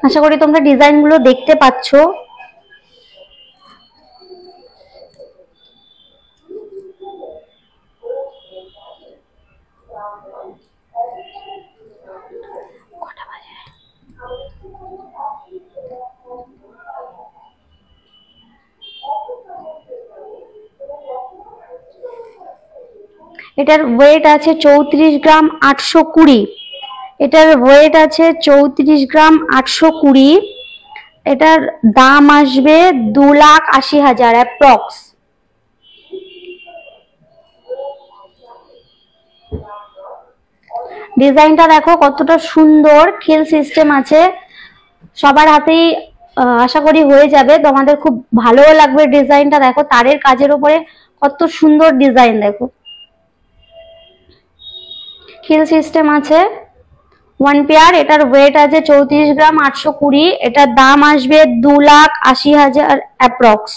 আশা করি তোমরা ডিজাইন গুলো দেখতে পাচ্ছ। এটার ওয়েট আছে 34 গ্রাম 820। এটার ওয়েট আছে 34 গ্রাম 820। এটার দাম আসবে 2,80,000 অ্যাপ্রক্স। ডিজাইনটা দেখো কতটা সুন্দর, খিল সিস্টেম আছে। সবার হাতেই আশা করি হয়ে যাবে, তোমাদের খুব ভালো লাগবে ডিজাইনটা। দেখো তারের কাজের উপরে কত সুন্দর ডিজাইন, দেখো খিল সিস্টেম আছে। 1 পেয়ার। এটার ওয়েট আছে 34 গ্রাম 820। এটার দাম আসবে 2,80,000 অ্যাপ্রক্স।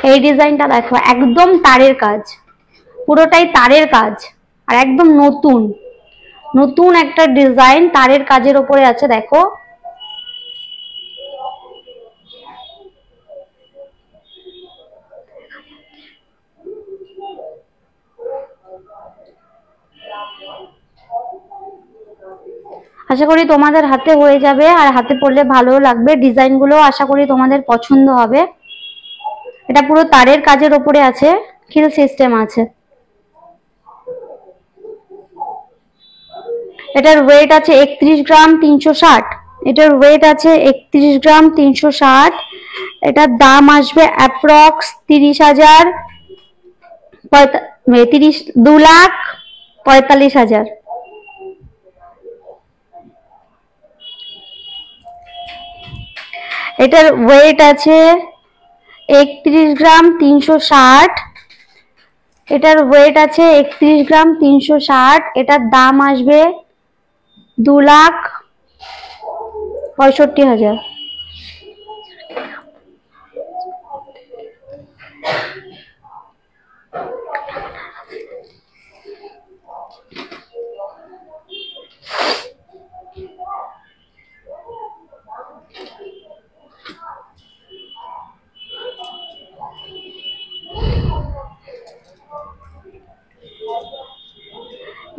এই ডিজাইনটা দেখো, একদম তারের কাজ, পুরোটাই তারের কাজ আর একদম নতুন নতুন একটা ডিজাইন তারের কাজের উপরে আছে। দেখো আশা করি তোমাদের হাতে হয়ে যাবে, আর হাতে পড়লে ভালো লাগবে। ডিজাইন গুলো আশা করি তোমাদের পছন্দ হবে। এটা পুরো তারের কাজের উপরে আছে, খিল সিস্টেম আছে। এটার ওয়েট আছে 31 গ্রাম 360। এটার ওয়েট আছে 31 গ্রাম 360। এটার দাম আসবে অ্যাপ্রক্স 30,000, 2,45,000। এটার ওয়েট আছে 31 গ্রাম 360। এটার ওয়েট আছে 31 গ্রাম 360। এটার দাম আসবে 2,65,000।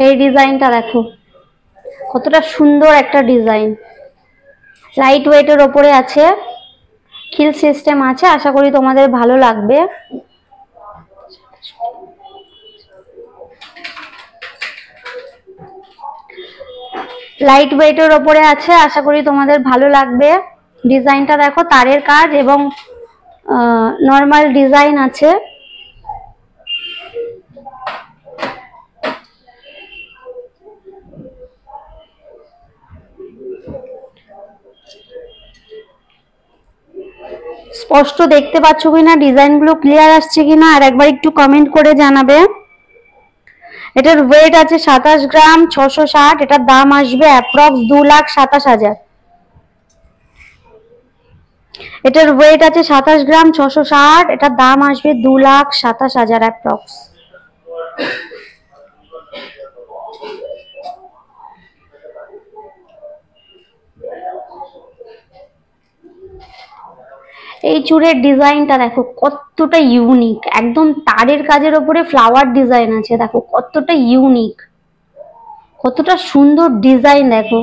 এই ডিজাইনটা দেখো কতটা সুন্দর একটা ডিজাইন, লাইট ওয়েটের ওপরে আছে, খিল সিস্টেম আছে। আশা করি তোমাদের ভালো লাগবে। লাইট ওয়েটের ওপরে আছে, আশা করি তোমাদের ভালো লাগবে। ডিজাইনটা দেখো, তারের কাজ এবং নর্মাল ডিজাইন আছে। স্পষ্ট দেখতে পাচ্ছ কিনা, ডিজাইনগুলো ক্লিয়ার আসছে কিনা আর একবার একটু কমেন্ট করে জানাবে। এটার ওয়েট আছে 27 গ্রাম, 660। এটার দাম আসবে অ্যাপ্রক্স 2,27,000। এটার ওয়েট আছে 27 গ্রাম, 660। এটার দাম আসবে 2,27,000 অ্যাপ্রক্স। এই চূড়ের ডিজাইনটা দেখো কতটা ইউনিক, একদম তারের কাজের উপরে ফ্লাওয়ার ডিজাইন আছে। দেখো কতটা ইউনিক, কতটা সুন্দর ডিজাইন। দেখো,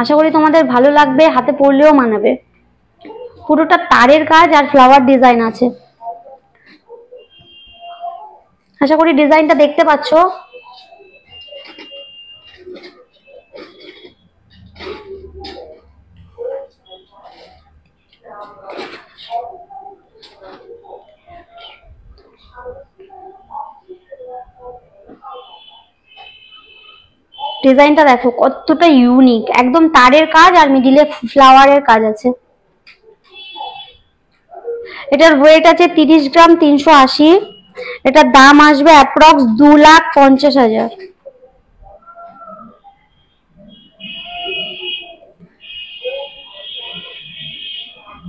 আশা করি তোমাদের ভালো লাগবে, হাতে পরলেও মানাবে। পুরোটা তারের কাজ আর ফ্লাওয়ার ডিজাইন আছে। আশা করি ডিজাইনটা দেখতে পাচ্ছ। ডিজাইনটা দেখো কতটা ইউনিক, একদম তারের কাজ আর মিডিলে ফ্লাওয়ারের কাজ আছে। এটার ওয়েট আছে 30 গ্রাম, 380। এটার দাম আসবে অ্যাপ্রক্স 2,50,000।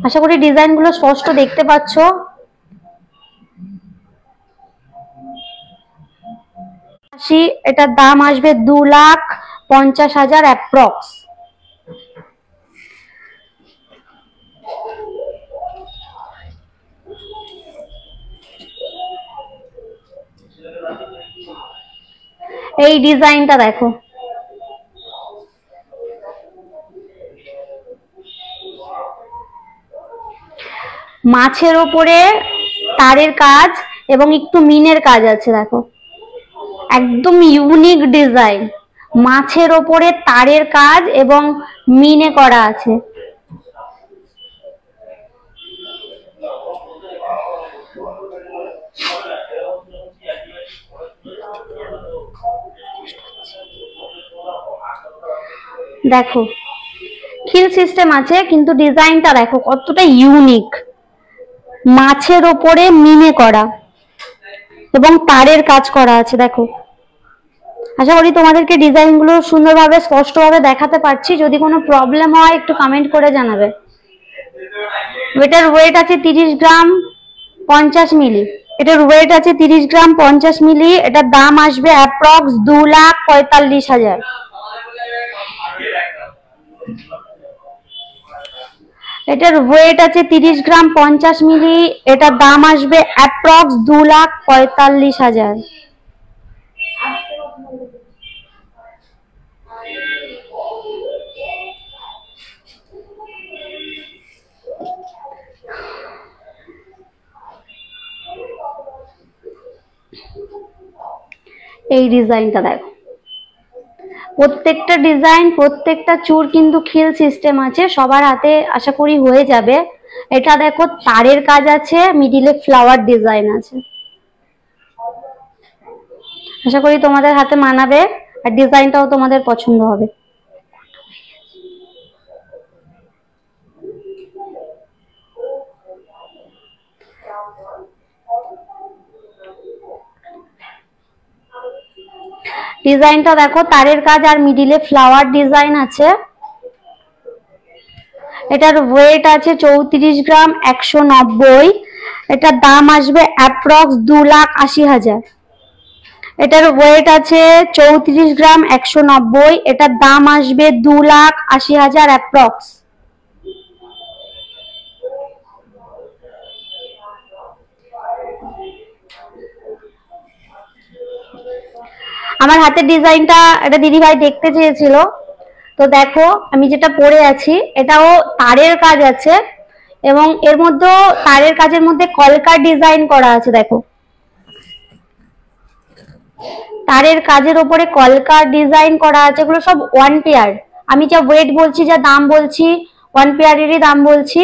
আশা করি ডিজাইনগুলো স্পষ্ট দেখতে পাচ্ছ। এটার দাম আসবে 2,50,000 অ্যাপ্রক্স। এই ডিজাইনটা দেখো, মাছের ওপরে তারের কাজ এবং একটু মিনের কাজ আছে। দেখো একদম ইউনিক ডিজাইন, মাছের ওপরে তারের কাজ এবং মিনে করা আছে। দেখো খিল সিস্টেম আছে, কিন্তু ডিজাইনটা দেখো কতটা ইউনিক, মাছের ওপরে মিনে করা এবং তারের কাজ করা আছে। দেখো, আশা করি তোমাদেরকে ডিজাইনগুলো সুন্দরভাবে স্পষ্টভাবে দেখাতে পারছি। যদি কোনো প্রবলেম হয় একটু কমেন্ট করে জানাবে। এটার ওয়েট আছে 30 গ্রাম, 50 মিলি। এটার ওয়েট আছে 30 গ্রাম, 50 মিলি। এটার দাম আসবে অ্যাপ্রক্স 2,45,000। এটার ওয়েট আছে 30 গ্রাম, 50 মিলি। এটার দাম আসবে অ্যাপ্রক্স 2,45,000। এই ডিজাইনটা দেখো, প্রত্যেকটা ডিজাইন, প্রত্যেকটা চূড় কিন্তু খিল সিস্টেম আছে। সবার হাতে আশা করি হয়ে যাবে। এটা দেখো তারের কাজ আছে, মিডিলে ফ্লাওয়ার ডিজাইন আছে। আশা করি তোমাদের হাতে মানাবে আর ডিজাইনটাও তোমাদের পছন্দ হবে। ডিজাইনটা দেখো, তারের কাজ আর মিডিলে ফ্লাওয়ার ডিজাইন আছে। এটার ওয়েট আছে 34 গ্রাম, 190। এটার দাম আসবে অ্যাপ্রক্স 2,80,000। এটার ওয়েট আছে 34 গ্রাম, 190। এটার দাম আসবে 2,80,000 অ্যাপ্রক্স। আমার হাতের ডিজাইনটা একটা দিদিভাই দেখতে চেয়েছিল, তো দেখো আমি যেটা পরে আছি এটাও তারের কাজ আছে এবং এর মধ্যে তারের কাজের মধ্যে কলকার ডিজাইন করা আছে। দেখো তারের কাজের উপরে কলকার ডিজাইন করা আছে। এগুলো সব 1 পেয়ার। আমি যা ওয়েট বলছি, যা দাম বলছি, ওয়ান পেয়ারেরই দাম বলছি।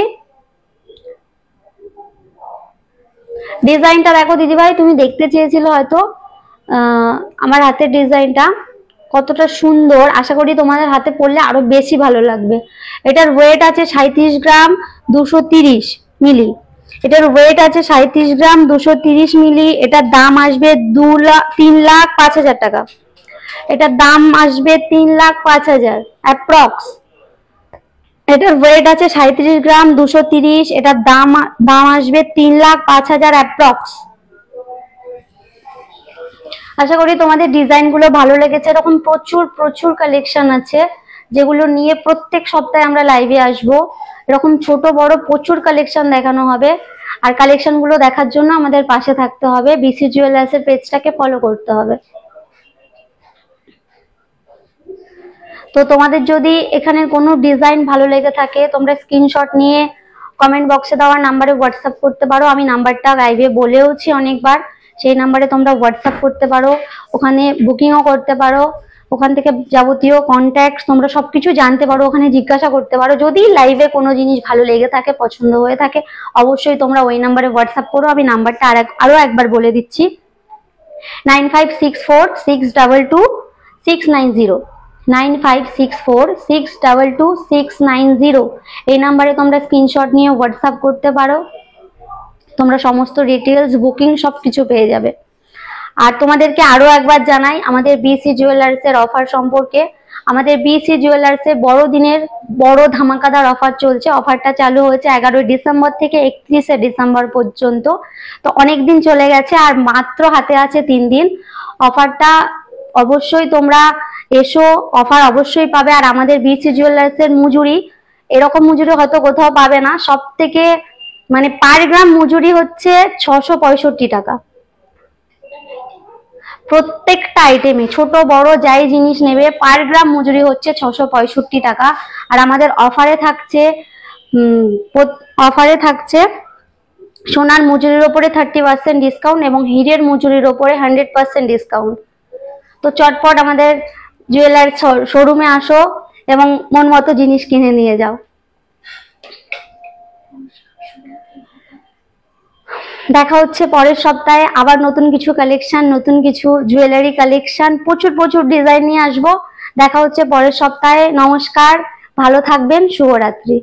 ডিজাইনটা দেখো দিদিভাই, তুমি দেখতে চেয়েছিলে হয়তো আমার হাতের ডিজাইনটা কতটা সুন্দর। আশা করি তোমাদের হাতে পড়লে আরো বেশি ভালো লাগবে। এটার ওয়েট আছে 37 গ্রাম 230 মিলি। এটার ওয়েট আছে 37 গ্রাম 230 মিলি। এটার দাম আসবে 3,05,000 টাকা। এটার দাম আসবে 3,05,000 অ্যাপ্রক্স। এটার ওয়েট আছে 37 গ্রাম 230। এটার দাম আসবে 3,05,000 অ্যাপ্রক্স। আশা করি তোমাদের ডিজাইন গুলো ভালো লেগেছে। এরকম প্রচুর প্রচুর কালেকশন আছে যেগুলো নিয়ে প্রত্যেক সপ্তাহে আমরা লাইভে আসবো। এরকম ছোট বড় প্রচুর কালেকশন দেখানো হবে। আর কালেকশন গুলো দেখার জন্য আমাদের পাশে থাকতে হবে, বিসি জুয়েলার্স এর পেজটাকে ফলো করতে হবে। তো তোমাদের যদি এখানে কোনো ডিজাইন ভালো লেগে থাকে তোমরা স্ক্রিনশট নিয়ে কমেন্ট বক্সে দেওয়া নাম্বারে হোয়াটসঅ্যাপ করতে পারো। আমি নাম্বারটা লাইভে বলেওছি অনেকবার, সেই নাম্বারে তোমরা হোয়াটসঅ্যাপ করতে পারো, ওখানে বুকিংও করতে পারো। ওখান থেকে যাবতীয় কন্ট্যাক্ট তোমরা সবকিছু জানতে পারো, ওখানে জিজ্ঞাসা করতে পারো। যদি লাইভে কোনো জিনিস ভালো লেগে থাকে, পছন্দ হয়ে থাকে, অবশ্যই তোমরা ওই নাম্বারে হোয়াটসঅ্যাপ করো। আমি নাম্বারটা আরো একবার বলে দিচ্ছি, 9564622690, 9564622690। এই নাম্বারে তোমরা স্ক্রিনশট নিয়ে হোয়াটসঅ্যাপ করতে পারো। তোমরা সমস্ত ডিটেলস বুকিং সবকিছু পেয়ে যাবে। আর তোমাদেরকে আরো একবার জানাই আমাদের বিসি জুয়েলার্স এর অফার সম্পর্কে। আমাদের বিসি জুয়েলার্স এ বড়দিনের বড় ধামাকাদার অফার চলছে। অফারটা চালু হয়েছে 11 ডিসেম্বর থেকে 31 ডিসেম্বর পর্যন্ত। তো অনেক দিন চলে গেছে আর মাত্র হাতে আছে 3 দিন। অফারটা অবশ্যই তোমরা এসো, অফার অবশ্যই পাবে। আর আমাদের বিসি জুয়েলার্স এর মজুরি, এরকম মজুরি হয়তো কোথাও পাবে না। সব থেকে মানে পার গ্রাম মজুরি হচ্ছে 665 টাকা। প্রত্যেকটা আইটেমে ছোট বড় যাই জিনিস নেবে পার গ্রাম মজুরি হচ্ছে 665 টাকা। আর আমাদের অফারে থাকছে সোনার মজুরির ওপরে 30% ডিসকাউন্ট এবং হীরের মজুরির ওপরে 100% ডিসকাউন্ট। তো চটপট আমাদের জুয়েলারি শোরুমে আসো এবং মন মতো জিনিস কিনে নিয়ে যাও। দেখা হচ্ছে পরের সপ্তাহে আবার নতুন কিছু কালেকশন, নতুন কিছু জুয়েলারি কালেকশন, প্রচুর প্রচুর ডিজাইন নিয়ে আসবো। দেখা হচ্ছে পরের সপ্তাহে। নমস্কার, ভালো থাকবেন, শুভরাত্রি।